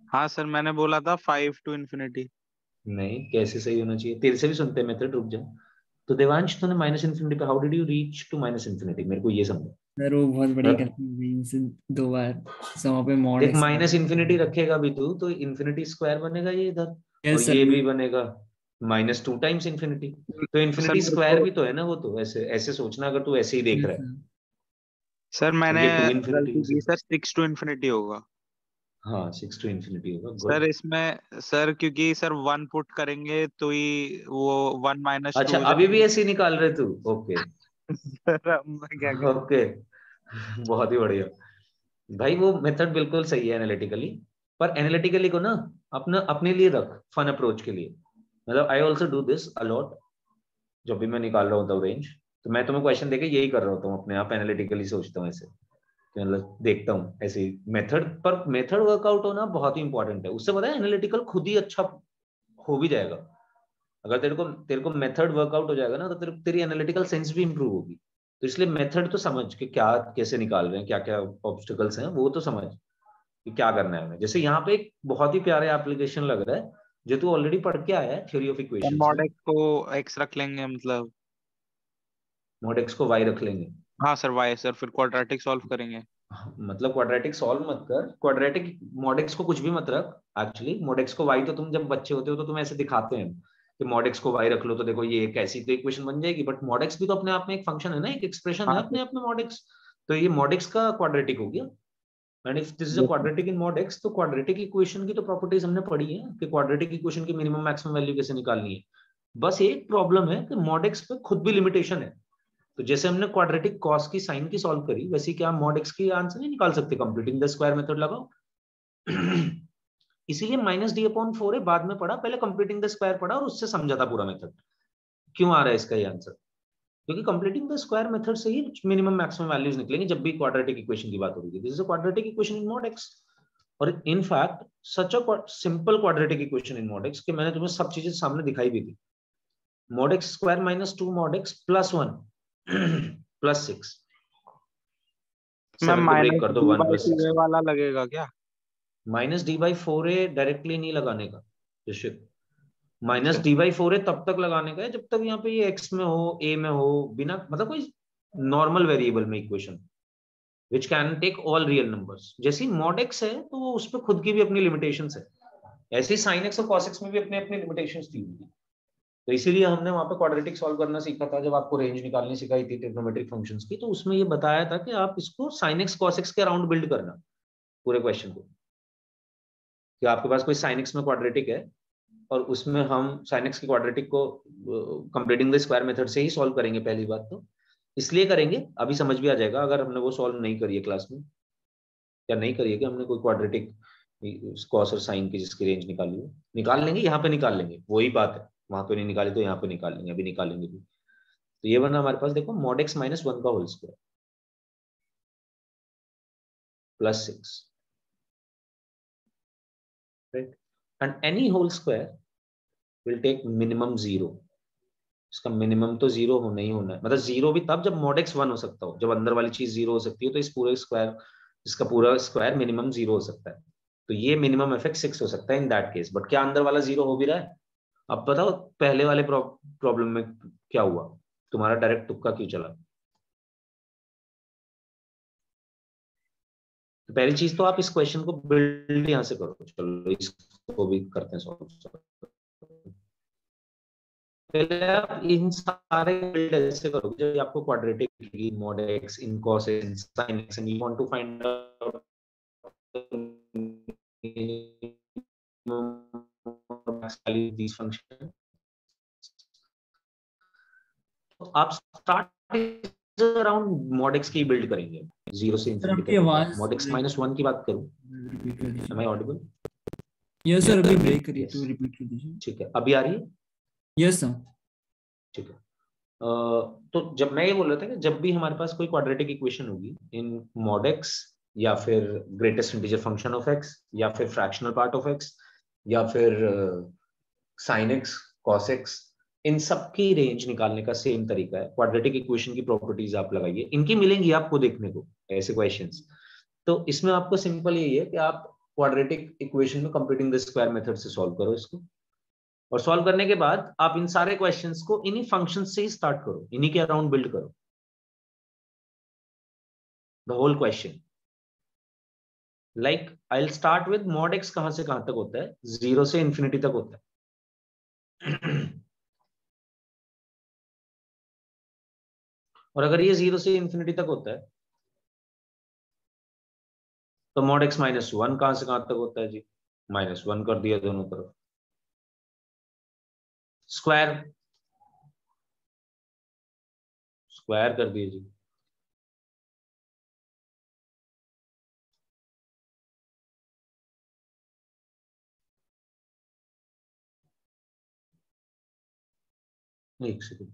C: हाँ सर, मैंने बोला था 5 to infinity।
B: नहीं, कैसे सही होना चाहिए? तेरे से भी सुनते हैं मेथड, रुक जा। तो देवांश तूने माइनस इन्फिनिटी पे how did you reach to minus infinity, मेरे को ये समझो।
A: सर वो बहुत बड़ी गलती हो गई मुझसे 2 बार। सो वहाँ पे मॉड
B: देख
A: एक्स।
B: माइनस इन्फिनिटी रखेगा भी तू तो इन्फिनिटी स्क्वायर बनेगा ये इधर, और
A: यस सर।
B: ये भी बनेगा माइनस 2 टाइम्स इन्फिनिटी। तो
C: सर
B: इन्फिनिटी
C: मेरे
B: स्क्वायर
C: को,
B: भी तो है ना, वो तो ऐसे ऐसे सोचना अगर तू ऐसे ही देख
A: यस
B: रहा है।
A: सर।
C: सर
B: और
C: मैंने
B: ये 2 इन्फिनिटी
C: गलती की
B: से,
C: सर, 6 to infinity होगा।
B: हाँ 6 टू इन्फिनिटी होगा,
C: सर
B: गुड।
C: इसमें सर, क्योंकि सर 1 पुट करेंगे तो ही वो 1 minus 2
B: अच्छा
C: हो
B: अभी भी
C: जाएगा।
B: ऐसे ही निकाल रहे तू? ओके
C: सर अब मैं क्या करूँ।
B: ओके, बहुत ही बढ़िया भाई। वो मेथड बिल्कुल सही है एनालिटिकली, पर एनालिटिकली को ना अपना अपने लिए रख, फन अप्रोच के लिए। मतलब I also do this a lot, जब भी मैं निकाल रहा होता हूँ रेंज, तो मैं तुम्हें क्वेश्चन देके यही कर रहा होता हूँ, अपने आप एनालिटिकली सोचता हूँ ऐसे, कि मतलब देखता हूँ ऐसे ही मेथड। पर मेथड वर्कआउट होना बहुत ही इंपॉर्टेंट है, उससे पता है एनालिटिकल खुद ही अच्छा हो भी जाएगा। अगर तेरे को मेथड वर्कआउट हो जाएगा ना, तो तेरी एनालिटिकल सेंस भी इंप्रूव होगी। तो इसलिए मेथड तो समझ कि क्या कैसे निकाल रहे हैं, क्या क्या ऑब्स्टिकल्स हैं, वो तो समझ कि क्या करना है हमें। जैसे यहाँ पे एक बहुत ही प्यारे एप्लीकेशन लग रहा है, जो तू ऑलरेडी पढ़ के आया है थ्योरी ऑफ इक्वेशंस
C: मॉड
B: में।
C: एक्स को x रख लेंगे मतलब।
B: mod x को y रख लेंगे।
C: हाँ सर, y सर, फिर क्वाड्रेटिक सॉल्व करेंगे।
B: मतलब क्वाड्रेटिक सॉल्व मत कर, क्वाड्रेटिक mod x को कुछ भी मत रख। एक्चुअली mod x को y तो तुम जब बच्चे होते हो तो तुम ऐसे दिखाते हैं कि mod x को y रख लो, तो देखो ये एक ऐसी तो इक्वेशन बन जाएगी। बट mod x भी तो अपने आप में एक फंक्शन है ना, एक एक्सप्रेशन है
C: हाँ
B: अपने
C: सर।
B: आप में mod x। तो ये mod x का क्वाड्रेटिक हो गया। And if this is a quadratic in mod x, तो क्वाड्रेटिक इक्वेशन की तो प्रॉपर्टीज हमने पढ़ी है कि क्वाड्रेटिक इक्वेशन की मिनिमम मैक्सिमम वैल्यू कैसे निकालनी है। बस एक प्रॉब्लम है कि mod x पे खुद भी लिमिटेशन है। तो जैसे हमने क्वाड्रेटिक कॉस की साइन की सॉल्व करी, वैसे क्या mod x की आंसर नहीं निकाल सकते कंप्लीटिंग द स्क्वायर मेथड लगाओ। इसीलिए माइनस डी अपॉन 4 है, बाद में पढ़ा, पहले कंप्लीटिंग द स्क्वायर पढ़ा और उससे समझा था पूरा मेथड। क्यों आ रहा है इसका ये आंसर? क्योंकि कंप्लीटिंग द स्क्वायर मेथड से ही मिनिमम मैक्सिमम वैल्यूज निकलेंगे जब भी क्वाड्रेटिक इक्वेशन की बात होगी। This is a quadratic equation in mod x, और in fact such a simple quadratic equation in mod x कि मैंने तुम्हें सब चीजें सामने दिखाई भी थी। mod x square minus 2 mod x plus 1 plus 6,
C: मैं
B: 7 को ब्रेक
C: माइनस
B: कर दो,
C: डी
B: 1
C: बाई
B: प्लस
C: टू
B: 6।
C: ए वाला लगेगा क्या?
B: Minus D by 4 A directly नहीं लगाने का, माइनस डी बाई 4 है तब तक लगाने का है जब तक यहाँ पे ये x में हो, a में हो, बिना मतलब कोई नॉर्मल वेरिएबल में equation which can take all real numbers. जैसे मॉड x है तो वो उस पर खुद की भी अपनी लिमिटेशंस है, ऐसे ही साइन x और कॉस x में भी अपने अपनी लिमिटेशंस दी हुई। तो इसीलिए हमने वहां पे क्वाड्रेटिक सॉल्व करना सीखा था, जब आपको रेंज निकालनी सिखाई थी ट्रिग्नोमेट्रिक फंक्शंस की, तो उसमें ये बताया था कि आप इसको sin x cos x के अराउंड बिल्ड करना पूरे क्वेश्चन को, कि आपके पास कोई sin x में क्वाड्रेटिक है और उसमें हम sin x के क्वाड्रेटिक को कंप्लीटिंग द स्क्वायर मेथड से ही सॉल्व करेंगे। पहली बात तो इसलिए करेंगे, अभी समझ भी आ जाएगा अगर हमने वो सॉल्व नहीं करी है क्लास में, या नहीं करी है कि हमने कोई क्वाड्रेटिक कॉस और साइन की जिसकी रेंज निकाली हो, निकाल लेंगे, यहाँ पे निकाल लेंगे, वही बात है, वहां पे नहीं निकाली तो यहाँ पे निकाल लेंगे, अभी निकालेंगे भी। तो ये बना हमारे पास, देखो mod x माइनस 1 का whole square plus 6, right, and any whole square will take minimum 0। इसका मिनिमम तो 0 होना ही होना है, मतलब 0 भी तब जब mod x 1 हो सकता हो, जब अंदर वाली चीज 0 हो सकती है, तो इस पूरे स्क्वायर, इसका पूरा स्क्वायर मिनिमम 0 हो सकता है। तो ये मिनिमम एफ 6 हो सकता है इन दैट केस, बट क्या अंदर वाला 0 हो भी रहा है? अब बताओ पहले वाले प्रॉब्लम में क्या हुआ, तुम्हारा डायरेक्ट तुक्का क्यों चला? तो पहली चीज तो आप इस क्वेश्चन को बिल्ड यहां से करो, चलो इसको भी करते हैं सॉल्व। पहले आप इन सारे बिल्ड ऐसे करोगे जब आपको quadratic mod x in cos x in sin x and you want to find out these functions, तो आप स्टार्ट अराउंड mod x की बिल्ड करेंगे 0 से इंफिनिटी तक। mod x माइनस 1 की बात करूं, am I audible?
A: Yes sir, अभी ब्रेक करिए तो रिपीट कर दीजिए।
B: ठीक है, अभी आ रही है?
A: Yes sir.
B: ठीक है, तो जब मैं ये बोल रहा था कि जब भी हमारे पास कोई क्वाड्रेटिक इक्वेशन होगी इन mod x, या फिर greatest integer function of x, या फिर फ्रैक्शनल पार्ट ऑफ x, या फिर sin x cos x, इन सब की रेंज निकालने का सेम तरीका है। क्वाड्रेटिक इक्वेशन की प्रॉपर्टीज आप लगाइए, इनकी मिलेंगी आपको देखने को ऐसे क्वेश्चंस। तो इसमें आपको सिंपल यही है कि आप क्वाड्रेटिक इक्वेशन में कंप्यूटिंग द स्क्वायर मेथड से सॉल्व करो इसको, और सॉल्व करने के बाद आप इन सारे क्वेश्चंस को इन्हीं फंक्शंस से ही स्टार्ट करो, इन्हीं के अराउंड बिल्ड करो the whole question. Like I will start with mod x कहां से कहां तक होता है, 0 से इंफिनिटी तक होता है। और अगर ये 0 से इंफिनिटी तक होता है तो mod x माइनस 1 कहां से कहां तक होता है जी? माइनस 1 कर दिया दोनों तरफ, स्क्वायर स्क्वायर कर दिए जी। एक सेकंड,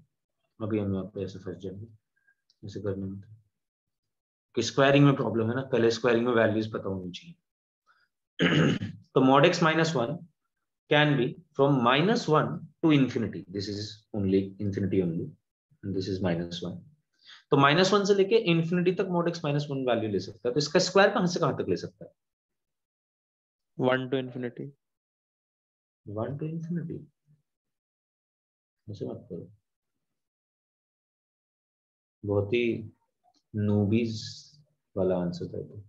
B: अभी हम यहाँ पे ऐसे फंस जाएंगे ऐसे करने में, कि स्क्वायरिंग में प्रॉब्लम है ना, पहले स्क्वायरिंग में वैल्यूज पता होनी चाहिए। तो mod x minus 1 can be from minus 1 to infinity, this is only infinity only and this is minus 1। तो माइनस 1 से लेके इंफिनिटी तक mod x माइनस 1 वैल्यू ले सकता है। तो इसका स्क्वायर कहां से कहां तक ले सकता है?
C: 1 to infinity।
B: 1 to infinity ऐसे मत करो, बहुत ही नूबीज वाला आंसर था तो।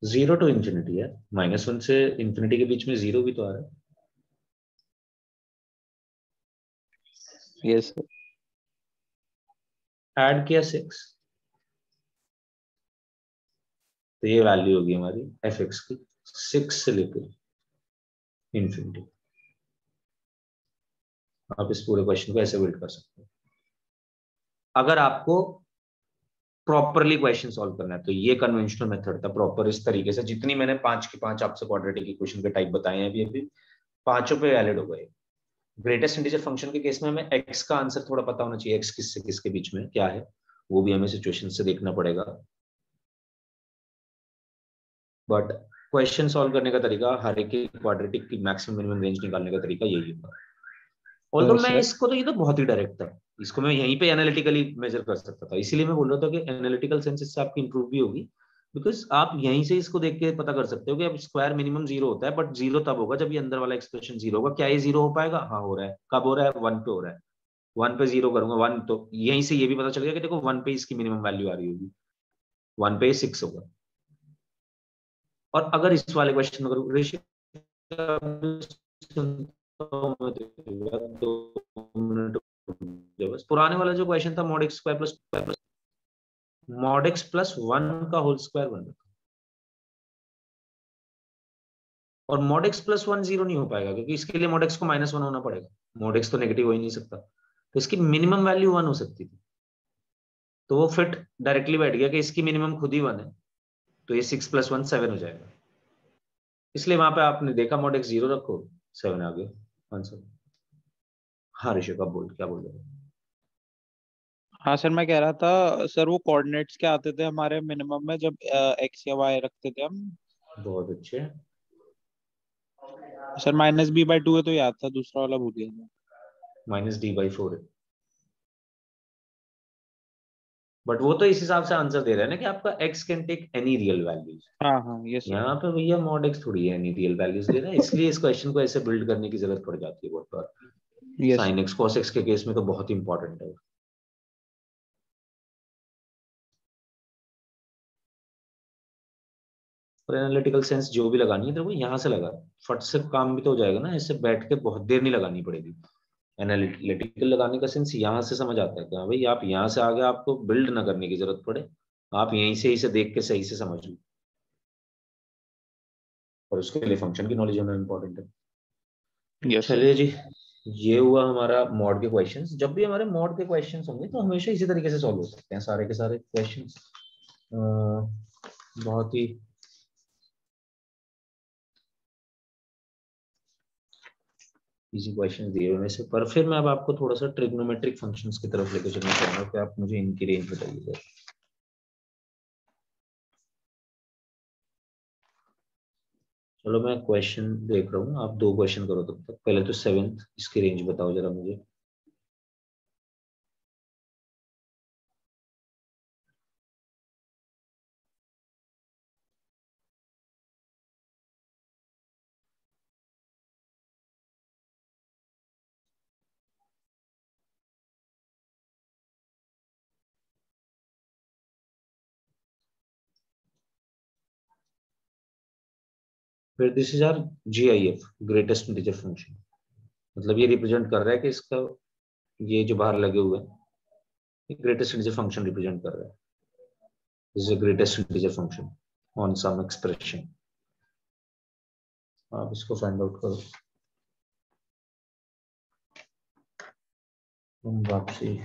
B: 0 टू इंफिनिटी है, माइनस 1 से इंफिनिटी के बीच में 0 भी तो आ रहा है।
C: Yes sir.
B: ऐड किया 6, तो ये वैल्यू होगी हमारी एफ एक्स की 6 से लेकर इंफिनिटी। आप इस पूरे क्वेश्चन को ऐसे बिल्ड कर सकते हो। अगर आपको प्रॉपरली क्वेश्चन सॉल्व करना है तो ये कन्वेंशनल मेथड था, प्रॉपर इस तरीके से। जितनी मैंने 5 की 5 आपसे क्वाड्रेटिक इक्वेशन के टाइप बताए हैं अभी पांचों पे वैलिड हो गए। ग्रेटेस्ट इंटीजर फंक्शन के केस में हमें x का आंसर थोड़ा पता होना चाहिए, x किससे किसके बीच में क्या है, वो भी हमें सिचुएशन से देखना पड़ेगा। बट क्वेश्चन सॉल्व करने का तरीका, हर एक क्वाड्रेटिक की मैक्सिमम मिनिमम रेंज निकालने का तरीका यही होगा। ऑल्दो मैं इसको तो, ये तो बहुत ही डायरेक्ट था, इसको मैं यहीं पे एनालिटिकली मेजर कर सकता था, इसीलिए मैं बोल रहा था कि एनालिटिकल सेंस से आपकी इंप्रूव भी होगी बिकॉज आप यहीं से इसको देख के पता कर सकते हो कि अब स्क्वायर मिनिमम 0 होता है, बट 0 तब होगा जब ये अंदर वाला एक्सप्रेशन 0 होगा। क्या ये 0 हो पाएगा? हाँ हो रहा है। कब हो रहा है? 1 पे हो रहा है। 1 पे 0 करूंगा 1, तो यहीं से ये भी पता चल गया कि देखो 1 पे इसकी मिनिमम वैल्यू आ रही होगी, 1 पे 6 होगा। और अगर इस वाले क्वेश्चन में करूँ ऋषि, बस पुराने वाला जो क्वेश्चन था mod X square plus mod x plus 1 का होल स्क्वायर बन रहा, और मॉड एक्स प्लस 1 0 नहीं हो पाएगा, क्योंकि इसके लिए मॉड एक्स को -1 होना पड़ेगा। मॉड एक्स तो नेगेटिव हो ही नहीं सकता, तो इसकी मिनिमम वैल्यू 1 हो सकती थी। तो वो फिट डायरेक्टली बैठ गया कि इसकी मिनिमम खुद ही 1 है, तो ये 6 + 1 7 हो जाएगा। इसलिए वहां पे आपने देखा मॉड एक्स 0 रखो, 7 आ गया आंसर। हाँ ऋषि, आप बोल क्या बोल रहे हो?
C: हाँ सर, मैं कह रहा था सर, वो कोऑर्डिनेट्स क्या आते थे हमारे मिनिमम में जब एक्स या वाई रखते थे हम?
B: बहुत अच्छे।
C: सर -b/2 है तो याद था, दूसरा वाला भूल गया था।
B: -d/4 है। बट वो तो इस हिसाब से आंसर दे रहा है ना कि आपका x can take any real values.
C: हाँ हाँ, यस सर।
B: यहाँ पे भैया मॉड एक्स थोड़ी है एनी रियल वैल्यूज दे रहा है, इसलिए इस क्वेश्चन को ऐसे बिल्ड करने की जरूरत पड़ जाती है बहुत बार।
C: Yes
B: sine
C: sir.
B: X cos x के केस में तो बहुत इंपॉर्टेंट है। और एनालिटिकल सेंस जो भी लगानी है तो वो यहाँ से लगा, फट से काम भी तो हो जाएगा ना, ऐसे बैठ के बहुत देर नहीं लगानी पड़ेगी। एनालिटिकल लगाने का सेंस यहाँ से समझ आता है कि हाँ भाई आप यहाँ से आगे आपको बिल्ड ना करने की जरूरत पड़े, आप यहीं से इसे देख के सही से समझ लो। और उसके लिए फंक्शन की नॉलेज होना इंपॉर्टेंट है।
C: Yes sir.
B: चलिए जी, ये हुआ हमारा मॉड के क्वेश्चंस। जब भी हमारे मॉड के क्वेश्चंस होंगे तो हमेशा इसी तरीके से सॉल्व हो सकते हैं सारे के सारे क्वेश्चंस। बहुत ही इजी क्वेश्चन दिए हुए से, पर फिर मैं अब आपको थोड़ा सा ट्रिग्नोमेट्रिक फंक्शंस की तरफ लेकर चलना चाहूंगा कि आप मुझे इनकी रेंज बताइएगा। चलो मैं क्वेश्चन देख रहा हूँ, आप दो क्वेश्चन करो तब तक। पहले तो 7th इसकी रेंज बताओ जरा मुझे। फिर this is our GIF, greatest integer function. मतलब ये रिप्रेजेंट कर रहा है कि इसका ये जो बाहर लगे हुए हैं ये ग्रेटेस्ट इंटीजर फंक्शन रिप्रेजेंट कर रहा है। This is greatest integer function on some expression. आप इसको फाइंड आउट करो। वापसी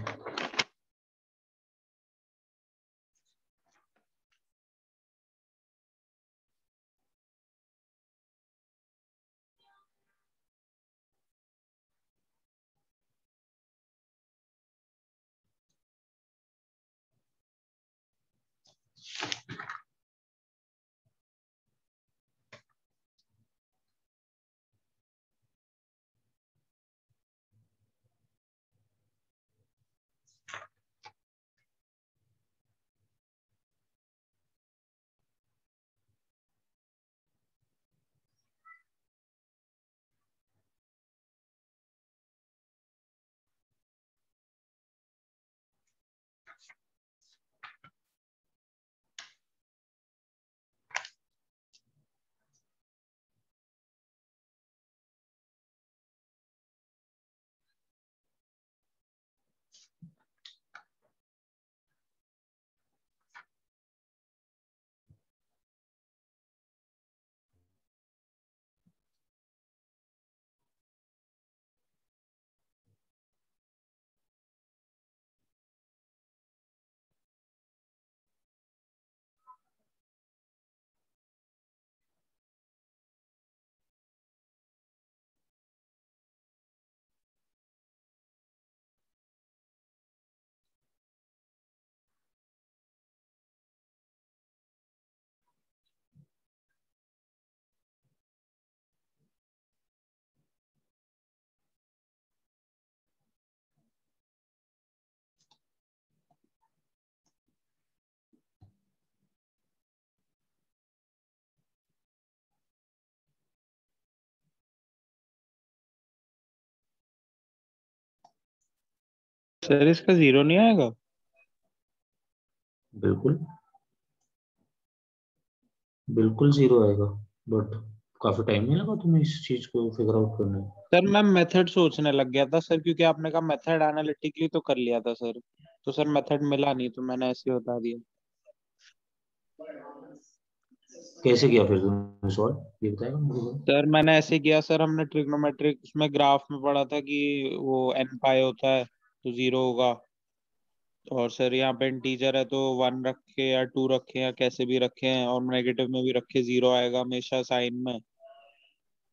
C: सर इसका 0 नहीं आएगा?
B: बिल्कुल बिल्कुल जीरो आएगा, बट काफी टाइम नहीं लगा तुम्हें इस चीज को फिगर आउट करने में।
C: सर मैं मेथड सोचने लग गया था सर, क्योंकि आपने कहा मेथड एनालिटिकली तो कर लिया था सर, तो सर मेथड मिला नहीं तो मैंने ऐसे ही बता दिया।
B: कैसे किया फिर तुमने सॉल्व, ये बताएगा मुझे।
C: सर मैंने ऐसे किया सर, हमने ट्रिग्नोमेट्रिक उसमें ग्राफ में पढ़ा था कि वो n पाई होता है तो 0 होगा। और सर यहाँ पे इंटीजर है तो 1 रखे या 2 रखे या कैसे भी रखे हैं, और नेगेटिव में भी रखे 0 आएगा हमेशा साइन में।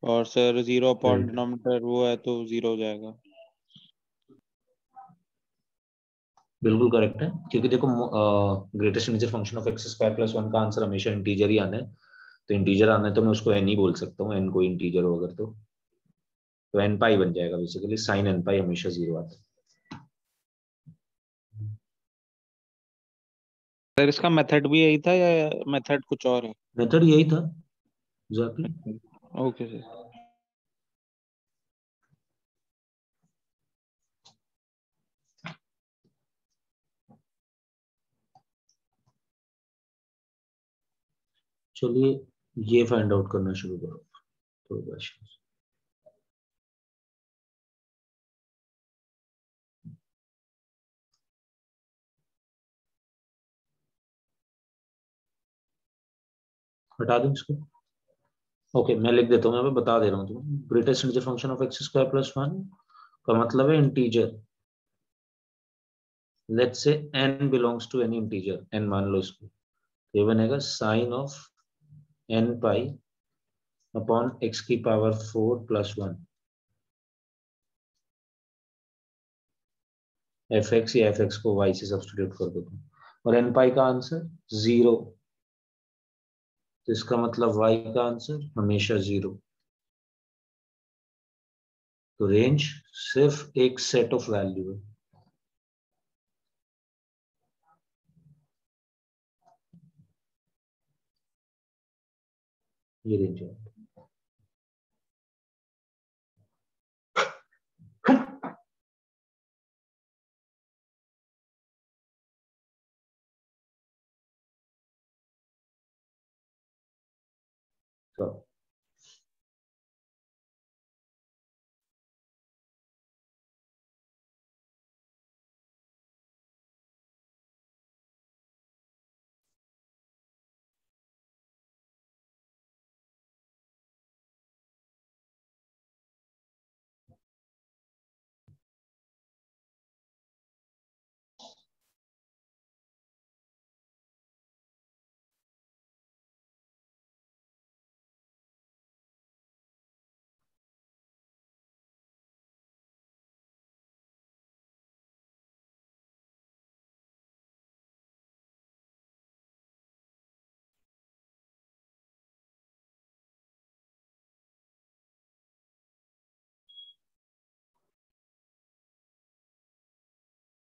C: और सर 0 अपॉन
B: राइट,
C: डिनोमिनेटर वो है तो 0 हो जाएगा।
B: बिल्कुल करेक्ट है, क्योंकि देखो greatest integer function of x square plus one का आंसर हमेशा इंटीजर ही आना है। तो इंटीजर आना है तो मैं उसको एन ही बोल सकता हूँ, एन कोई इंटीजर हो अगर तो एन पाई बन जाएगा, बेसिकली साइन एन पाई हमेशा जीरो आता है।
C: सर इसका मेथड भी यही था या मेथड कुछ और है?
B: मेथड यही था एग्जैक्टली।
C: Okay sir.
B: चलिए ये फाइंड आउट करना शुरू करो थोड़े क्वेश्चन। हटा दूं इसको। ओके मैं लिख देता हूँ, मैं बता दे रहा हूँ तुम्हें। Greatest integer function of x square plus one का मतलब है integer. Let's say n belongs to any integer, n मान लो इसको, तो ये बनेगा sine of n pi upon x की power 4 plus one, f x या एफ एक्स को y से सब्सटीट्यूट कर देता हूँ, और n पाई का आंसर जीरो। तो इसका मतलब y का आंसर हमेशा जीरो। तो रेंज सिर्फ एक सेट ऑफ वैल्यू है, ये रेंज है। तो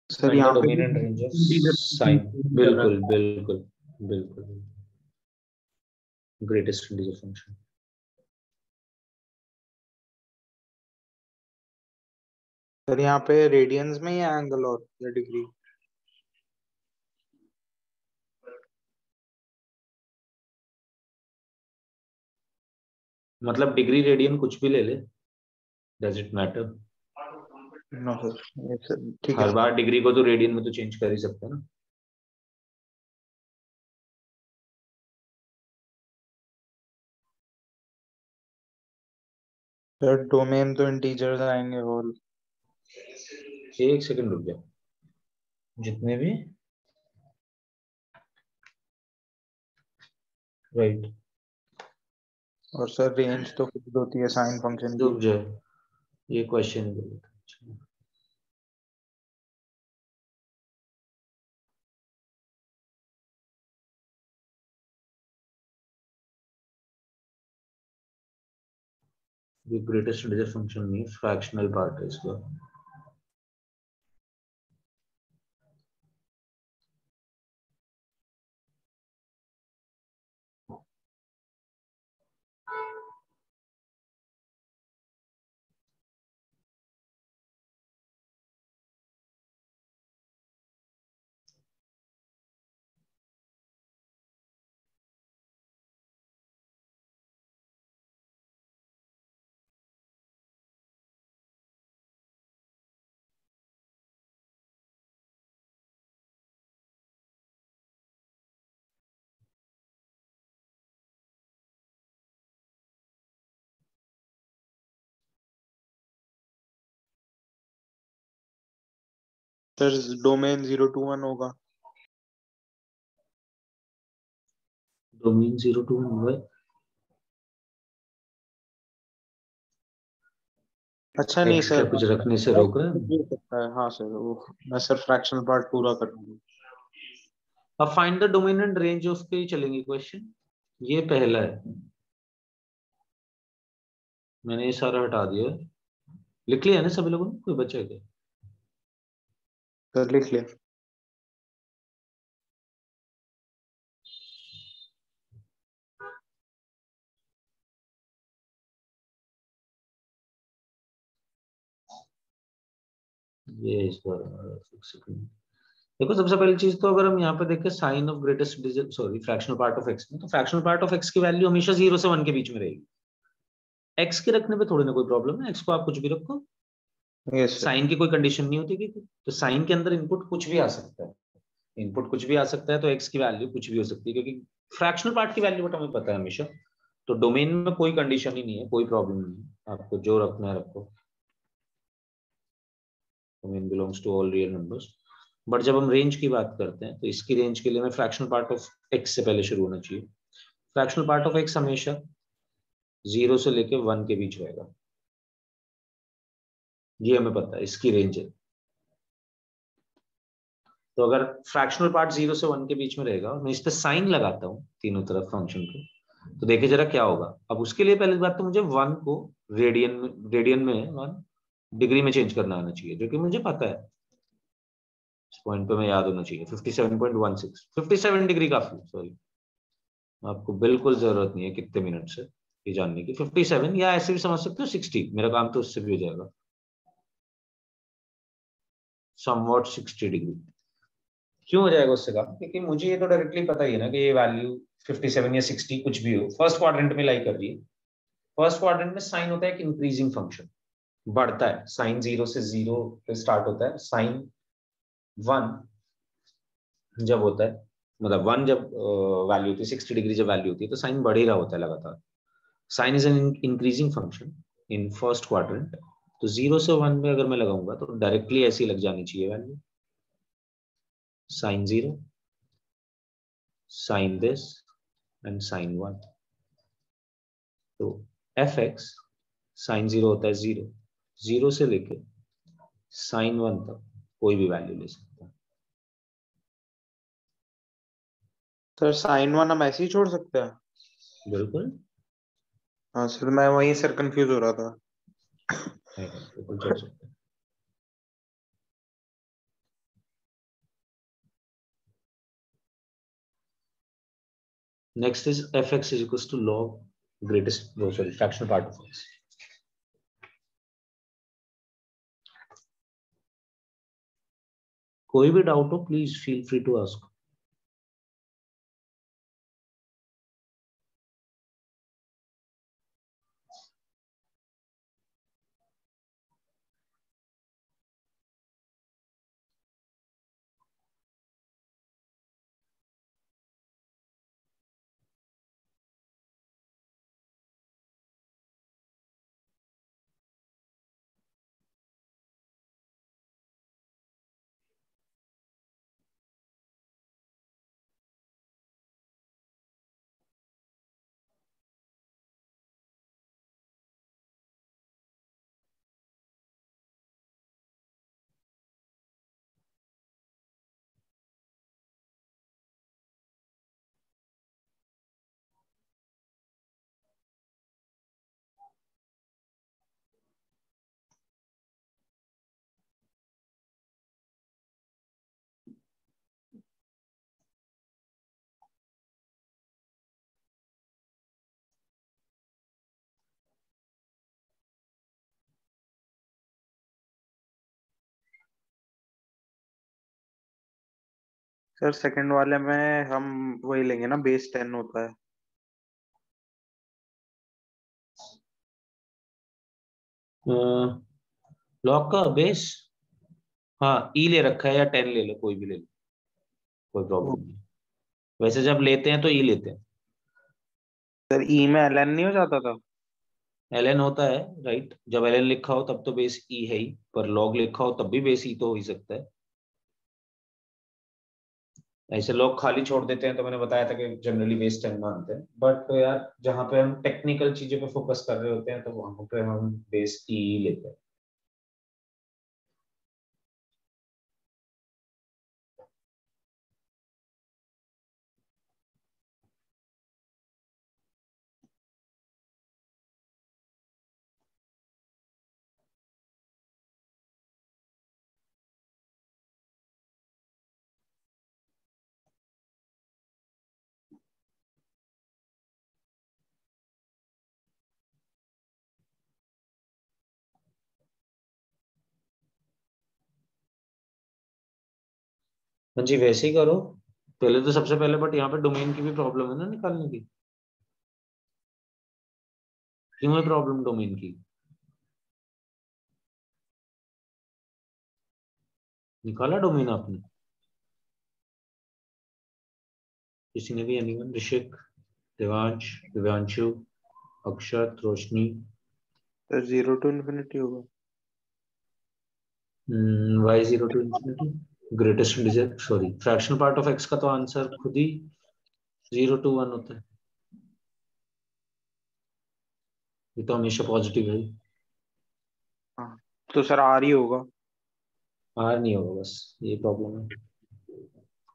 C: सर
B: फाइंड द
C: यहाँ पे
B: domain and range of sine. बिल्कुल बिल्कुल बिल्कुल, ग्रेटेस्ट इंटीजर फंक्शन।
C: सर यहाँ पे रेडियंस में या एंगल और या डिग्री?
B: मतलब डिग्री रेडियन कुछ भी ले ले, does it matter?
C: No sir, ये सर ठीक है
B: हर
C: सर।
B: बार डिग्री को तो रेडियन में तो चेंज कर ही सकते हैं ना।
C: सर डोमेन तो इंटीजर्स आएंगे और
B: एक सेकंड रुक जा, जितने भी राइट,
C: सर रेंज तो फिक्स होती है साइन फंक्शन की।
B: रुक जाए, ये क्वेश्चन ये ग्रेटेस्ट इंटीजर फंक्शन नहीं, फ्रैक्शनल पार्ट है इसका।
C: सर डोमेन 0 to 1 होगा।
B: डोमेन 0 to 1 हुआ है।
C: अच्छा नहीं
B: एक्स
C: सर,
B: क्या कुछ रखने से रोक रहा है?
C: हो सकता है। हाँ सर, वो मैं सर फ्रैक्शनल पार्ट पूरा करूंगा।
B: अब find the domain and range of पे ही चलेंगे क्वेश्चन। ये पहला है, मैंने ये सारा हटा दिया। लिख लिया ना सभी लोगों ने, कोई बचा है क्या?
C: सर लिख लिया।
B: ये इस बार देखो, सबसे पहली चीज तो अगर हम यहाँ पे देखें sine of greatest digit, sorry fractional part of x में, तो फ्रैक्शनल पार्ट ऑफ एक्स की वैल्यू हमेशा 0 से 1 के बीच में रहेगी। एक्स के रखने पे थोड़ी ना कोई प्रॉब्लम है, एक्स को आप कुछ भी रखो,
C: यस सर।
B: साइन की कोई कंडीशन नहीं होती कि तो साइन के अंदर इनपुट कुछ भी आ सकता है, इनपुट कुछ भी आ सकता है, तो एक्स की वैल्यू कुछ भी हो सकती है, क्योंकि फ्रैक्शनल पार्ट की वैल्यू बट हमें पता है हमेशा। तो डोमेन में कोई कंडीशन ही नहीं है, कोई प्रॉब्लम नहीं है, आपको जो रखना है रखो। Domain belongs to all real numbers. But जब हम रेंज की बात करते हैं तो इसकी रेंज के लिए हमें फ्रैक्शनल पार्ट ऑफ एक्स से पहले शुरू होना चाहिए। फ्रैक्शनल पार्ट ऑफ एक्स हमेशा 0 से लेके 1 के बीच रहेगा, ये हमें पता है, इसकी रेंज है। तो अगर फ्रैक्शनल पार्ट 0 से 1 के बीच में रहेगा और मैं इस पे साइन लगाता हूँ तीनों तरफ फंक्शन पे, तो देखिए जरा क्या होगा। अब उसके लिए पहली बात तो मुझे 1 को रेडियन में 1 डिग्री में चेंज करना आना चाहिए, जो कि मुझे पता है, इस पॉइंट पे मैं याद होना चाहिए। 57.16 57 डिग्री काफी, सॉरी आपको बिल्कुल जरूरत नहीं है कितने मिनट से ये जानने की। 57 या ऐसे भी समझ सकते हो 60, मेरा काम तो उससे भी हो जाएगा, समवॉट 60 डिग्री। क्यों हो जाएगा उससे काम? क्योंकि मुझे ये तो डायरेक्टली पता ही है ना कि ये वैल्यू 57 या 60 कुछ भी हो, फर्स्ट क्वाड्रेंट में लाई कर रही है। फर्स्ट क्वाड्रेंट में साइन होता है एक इंक्रीजिंग फंक्शन, बढ़ता है। साइन 0 से 0 पे स्टार्ट होता है, साइन 1 जब होता है, मतलब 1 जब वैल्यू होती है, 60 डिग्री जब वैल्यू होती है, तो साइन बढ़ ही रहा होता है लगातार। Sine is an increasing function in first quadrant. तो 0 से 1 में अगर मैं लगाऊंगा तो डायरेक्टली ऐसी लग जानी चाहिए value, sine 0, sine this and sine 1। तो एफ एक्स साइन 0 होता है 0, 0 से लेके साइन 1 तक कोई भी वैल्यू ले सकता है।
C: सर साइन 1 हम ऐसे ही छोड़ सकते हैं?
B: बिल्कुल।
C: हाँ सर, मैं वहीं सर कंफ्यूज हो रहा था।
B: बिल्कुल छोड़ सकते हैं। Next is fx is equals to log greatest, no sorry, fractional part of x. कोई भी डाउट हो please feel free to ask.
C: Sir second वाले में हम वही लेंगे ना, बेस 10 होता है।
B: लॉग का बेस, हाँ ई ले रखा है या 10 ले लो, कोई भी ले लो, कोई प्रॉब्लम नहीं। वैसे जब लेते हैं तो ई लेते हैं।
C: सर ई में ln नहीं हो जाता था?
B: ln होता है, राइट। जब ln लिखा हो तब तो बेस ई है ही, पर लॉग लिखा हो तब भी बेस ई तो हो ही सकता है। ऐसे लोग खाली छोड़ देते हैं, तो मैंने बताया था कि जनरली बेस 10 मानते हैं, बट तो यार जहाँ पे हम टेक्निकल चीजों पे फोकस कर रहे होते हैं तो वहां पे हम बेस ई लेते हैं। हाँ जी, वैसे ही करो पहले तो सबसे पहले, बट यहाँ पे डोमेन की भी प्रॉब्लम है ना निकालने की। क्यों है प्रॉब्लम डोमेन की? निकाला डोमेन आपने? किसी ने भी? एनीवन? ऋषिक, देवांश, दिव्यांशु, अक्षत, रोशनी?
C: तो 0 to infinity होगा।
B: Y 0 to infinity, greatest integer, sorry fractional part of x का तो आंसर खुद ही 0 to 1 होता है। ये तो हमेशा पॉजिटिव है।
C: हाँ, तो सर आर ही होगा।
B: आर नहीं होगा, बस ये प्रॉब्लम है।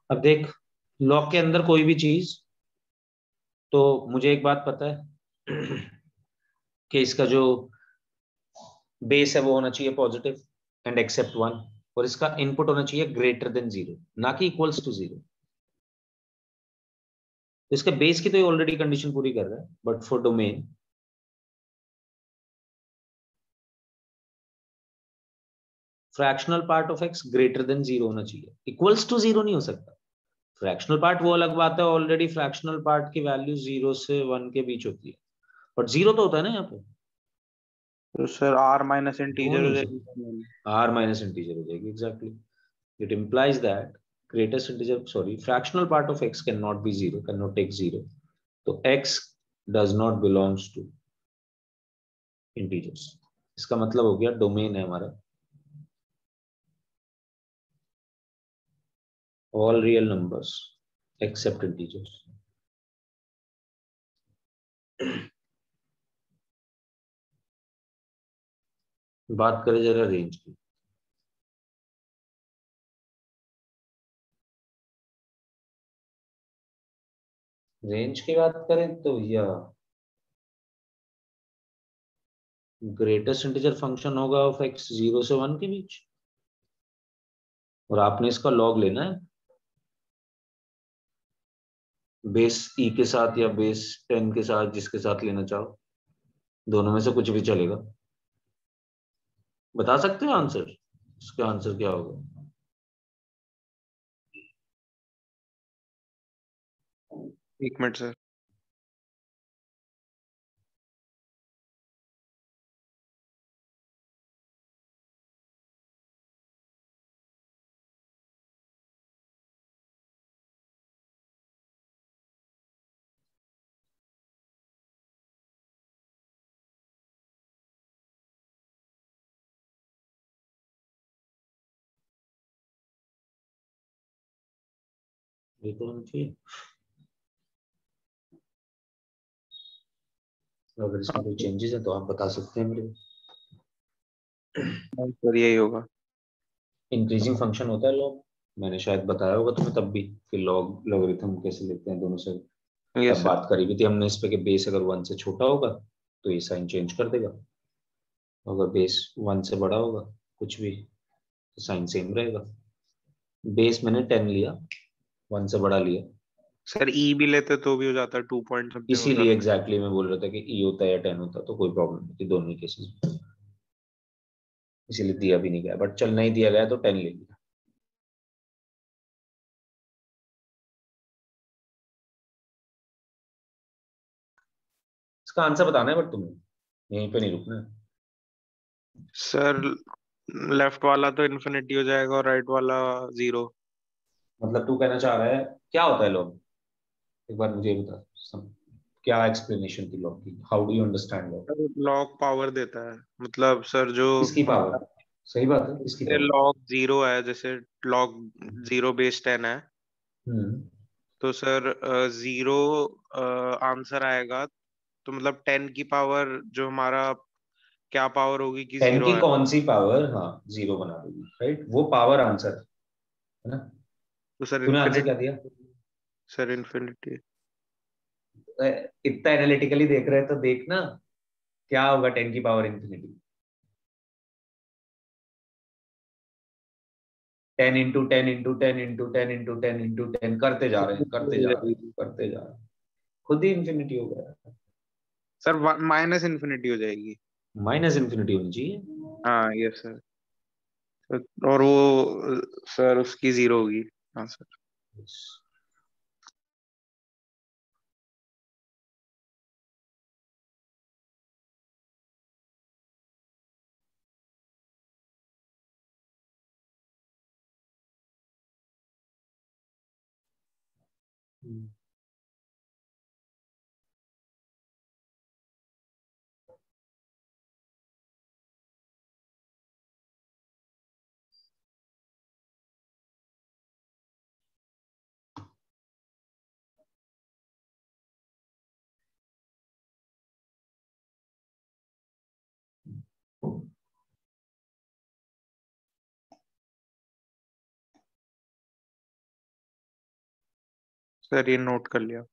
B: अब देख, लॉग के अंदर कोई भी चीज, तो मुझे एक बात पता है कि इसका जो बेस है वो होना चाहिए पॉजिटिव एंड एक्सेप्ट 1, और इसका इनपुट होना चाहिए ग्रेटर देन 0, ना कि इक्वल्स टू 0। तो इसके बेस की तो ये ऑलरेडी कंडीशन पूरी कर रहा है, but for domain fractional part of x greater than 0 होना चाहिए, इक्वल्स टू 0 नहीं हो सकता। फ्रैक्शनल पार्ट वो अलग बात है, ऑलरेडी फ्रैक्शनल पार्ट की वैल्यू 0 से 1 के बीच होती है, बट 0 तो होता है ना यहाँ पे।
C: तो सर आर माइनस
B: हो
C: इंटीजर हो
B: नहीं
C: जाएगी।
B: सकता, आर माइनस इंटीजर हो जाएगी, exactly. It implies that greatest integer, sorry, fractional part of x cannot be 0, cannot take 0, तो x does not belongs to integers। इसका मतलब हो गया डोमेन है हमारा all real numbers except integers। बात करें जरा रेंज की। रेंज की बात करें तो यह ग्रेटेस्ट इंटीजर फंक्शन होगा ऑफ x 0 से 1 के बीच, और आपने इसका लॉग लेना है बेस e के साथ या बेस 10 के साथ, जिसके साथ लेना चाहो, दोनों में से कुछ भी चलेगा। बता सकते हो आंसर? इसका आंसर क्या होगा?
C: एक मिनट सर।
B: ये तो होना चाहिए। अगर इसमें कोई चेंजेस है तो आप बता सकते हैं मेरे को।
C: सर यही होगा।
B: इंक्रीजिंग फंक्शन होता है लॉग, मैंने शायद बताया होगा तुम्हें तब भी कि लॉग लॉगरिथम कैसे लेते हैं दोनों से।
C: यस
B: तब
C: सर।
B: बात करी भी थी हमने इस पे कि बेस अगर 1 से छोटा होगा तो ये साइन चेंज कर देगा, अगर बेस 1 से बड़ा होगा कुछ भी तो साइन सेम रहेगा। बेस मैंने 10 लिया, 1 से बड़ा लिया,
C: सर ई भी लेते तो भी हो जाता, 2 पॉइंट समथिंग हो
B: इसीलिए
C: जाता।
B: एग्जैक्टली मैं बोल रहा था कि ई होता है या 10 होता तो कोई प्रॉब्लम नहीं थी दोनों ही केसेस में, इसीलिए दिया भी नहीं गया, बट चल नहीं दिया गया तो 10 ले लिया। इसका आंसर बताना है बट तुम्हें, यहीं पे नहीं रुकना है।
C: सर लेफ्ट वाला तो इन्फिनिटी हो जाएगा और राइट वाला 0।
B: मतलब तू कहना चाह रहा है क्या होता है लॉग? एक बार मुझे ये बता, क्या एक्सप्लेनेशन थी लॉग की? How do you understand log?
C: Log power देता है, मतलब सर जो
B: किसकी
C: हमारा
B: पावर? सही बात है, किसकी पावर?
C: लॉग 0 है, जैसे लॉग 0 बेस 10 है, तो सर 0 आंसर आएगा, तो मतलब 10 की पावर जो हमारा क्या पावर होगी कि
B: 10
C: 0
B: की
C: आएगा?
B: कौन सी पावर, हाँ 0 बना देगी, राइट, वो पावर आंसर है ना।
C: तो सर
B: तूने आंसर क्या
C: इन्फिनिटी।
B: दिया?
C: Sir infinity.
B: इतना एनालिटिकली देख रहे हैं तो देखना क्या होगा 10 की power infinity. 10 into 10 into 10 into 10 into 10 into 10 करते जा रहे हैं, करते जा रहे हैं, करते जा रहे हैं, खुद ही इंफिनिटी हो गया।
C: सर माइनस इन्फिनिटी हो जाएगी।
B: माइनस इंफिनिटी होनी चाहिए।
C: हाँ यस सर। और वो सर उसकी 0 होगी। हाँ सर। सर ये नोट कर लिया।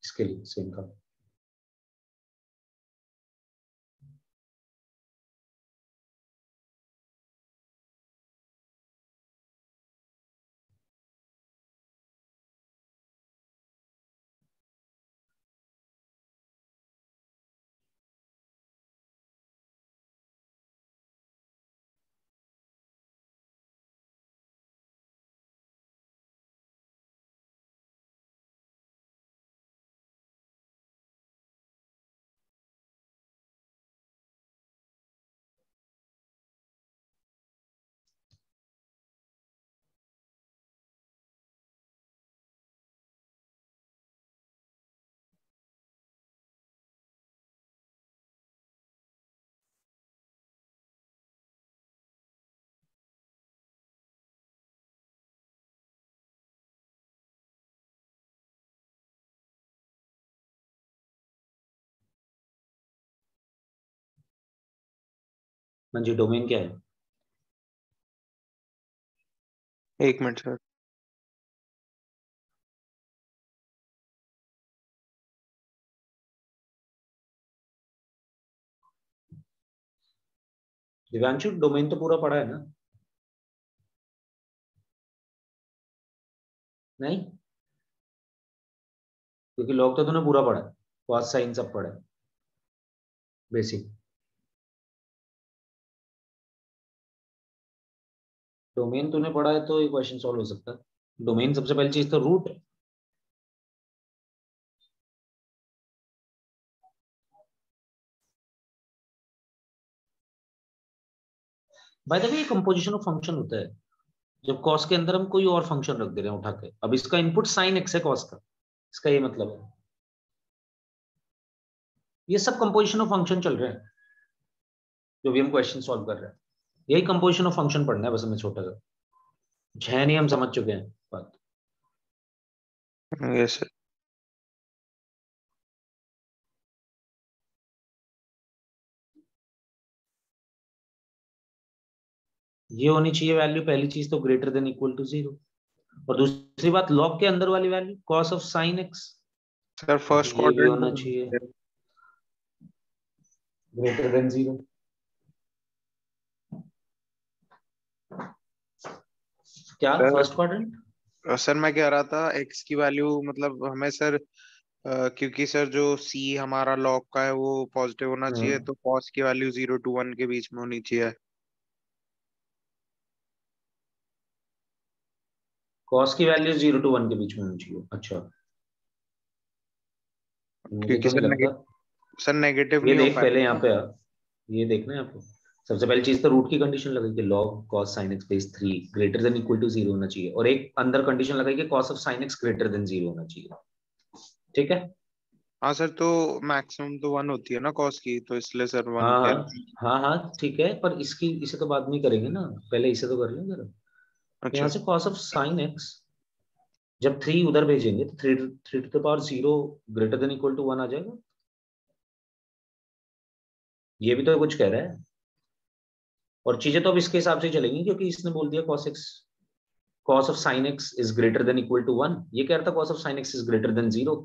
B: इसके लिए सेम का म्हणजे डोमेन क्या है?
C: 1 मिनट सर।
B: दिव्यांशु डोमेन तो पूरा पढ़ा है ना? नहीं, क्योंकि लॉग तो तूने पूरा पढ़ा है, कॉस साइन सब पढ़ा है, बेसिक। डोमेन तूने पढ़ा है तो ये क्वेश्चन सॉल्व हो सकता है। डोमेन सबसे पहली चीज तो रूट है। By the way composition of function होता है जब कॉस के अंदर हम कोई और फंक्शन रख दे रहे हैं उठा के। अब इसका इनपुट साइन एक्स है कॉस का, इसका ये मतलब है। ये सब कंपोजिशन ऑफ फंक्शन चल रहे हैं जो भी हम क्वेश्चन सॉल्व कर रहे हैं। यही कंपोजिशन ऑफ फंक्शन पढ़ना है बस हमें, छोटा सा छह नहीं, हम समझ चुके हैं बात।
C: Yes sir.
B: ये होनी चाहिए वैल्यू, पहली चीज तो ग्रेटर देन इक्वल टू 0। और दूसरी बात लॉग के अंदर वाली value cos of sine x,
C: sir first
B: ये भी
C: क्वाड्रेंट
B: होना चाहिए ग्रेटर देन 0। क्या
C: सर
B: फर्स्ट क्वाड्रेंट?
C: सर मैं कह रहा था एक्स की वैल्यू मतलब हमें सर क्योंकि सर जो सी हमारा लॉग का है वो पॉजिटिव होना चाहिए, तो कॉस की वैल्यू 0 to 1 के बीच में होनी चाहिए।
B: कॉस की वैल्यू 0 to 1 के बीच में होनी चाहिए। अच्छा, मुझे
C: क्योंकि
B: तो नहीं लगता।
C: सर नेगेटिव
B: ये
C: नहीं हो
B: देख पहले यहाँ
C: पाएगा।
B: पे ये देखना है आपको। सबसे पहली चीज तो रूट की कंडीशन लगाई कि log cos sin x base 3 greater than equal to 0 होना चाहिए, और एक अंदर कंडीशन लगाई कि cos of sin x greater than 0 होना चाहिए। ठीक है।
C: हाँ सर, तो मैक्सिमम तो 1 होती है ना कॉस की, तो इसलिए सर 1
B: हाँ
C: कह
B: हाँ
C: रहा हूँ।
B: हाँ हाँ ठीक है, पर इसकी इसे तो बाद में करेंगे ना, पहले इसे तो कर लें जरा। तो
C: अच्छा
B: यहाँ से cos of sin x जब 3 उधर भेजेंगे तो 3 to the power 0 greater than equal to 1 आ जाएगा। ये भी तो कुछ कह रहा है, और चीजें तो अब इसके हिसाब से चलेंगी क्योंकि इसने बोल दिया cos of sin x is greater than equal to 1, ये कह रहा था cos of sin x is greater than 0।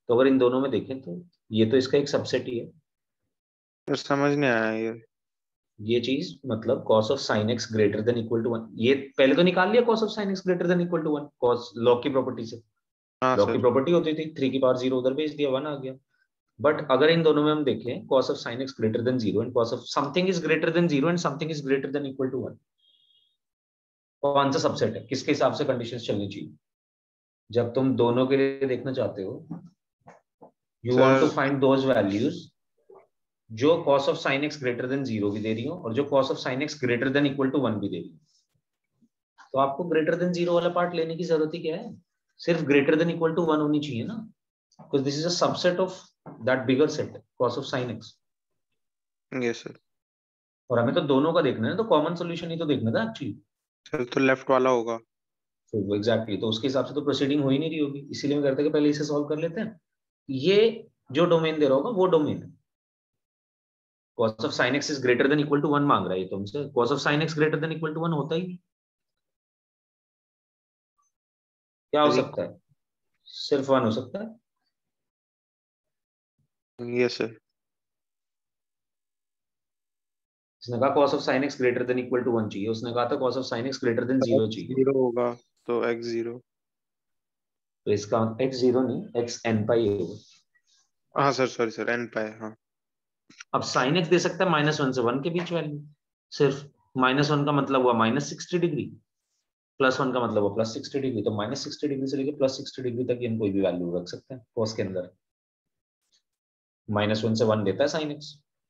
B: तो अगर इन दोनों में देखें तो ये तो इसका एक सबसेट ही है।
C: सर, समझ नहीं आया
B: ये चीज मतलब cos of sin x greater than equal to 1, ये पहले तो निकाल लिया cos of sin x greater than equal to 1 cos log की प्रॉपर्टी से।
C: हाँ
B: log की
C: सर।
B: प्रॉपर्टी होती थी 3 की पावर 0 उधर भेज दिया 1 आ गया। बट अगर इन दोनों में हम देखें cos of sin x greater than 0 and cos of something is greater than 0 and something is greater than equal to 1, कौन सा सबसेट है, किसके हिसाब से कंडीशंस चलनी चाहिए जब तुम दोनों के लिए देखना चाहते हो। You want to
C: sir
B: find those values जो cos of sin x greater than 0 भी दे रही हो और जो cos of sin x greater than equal to 1 भी दे रही हो। तो आपको greater than 0 वाला पार्ट लेने की जरूरत ही क्या है, सिर्फ greater than equal to 1 होनी चाहिए ना, because this is a subset of that bigger set cos of sin x।
C: ये सर।
B: और हमें तो दोनों का देखना है, तो कॉमन सोल्यूशन ही तो देखना था एक्चुअली।
C: सर तो लेफ्ट वाला होगा।
B: तो वो एग्जैक्टली तो उसके हिसाब से तो प्रोसीडिंग हो ही नहीं रही होगी, इसीलिए मैं कहता कि पहले इसे सॉल्व कर लेते हैं। ये जो डोमेन दे रहा होगा वो डोमेन है। cos of sin x is greater than equal to 1 मांग रहा है ये तुमसे, cos of sin x greater than equal to 1 होता ही नहीं। क्या हो
C: सर
B: सकता है, सिर्फ 1 हो सकता है।
C: ये सर।
B: उसने कहा cos of sin x greater than equal to 1 चाहिए, उसने कहा था cos of sin x greater than 0 चाहिए।
C: 0 होगा तो x0।
B: तो इसका x 0 नहीं x n पाई होगा।
C: हाँ सर, सॉरी सर, n पाए, हाँ।
B: अब sin x दे सकता है -1 से 1 के बीच वैल्यू, सिर्फ -1 का मतलब हुआ -60 डिग्री, +1 का मतलब हुआ +60 डिग्री, तो -60 डिग्री से लेकर +60 डिग्री तक कोई भी वैल्यू रख सकते हैं cos के अंदर। -1 से 1 देता है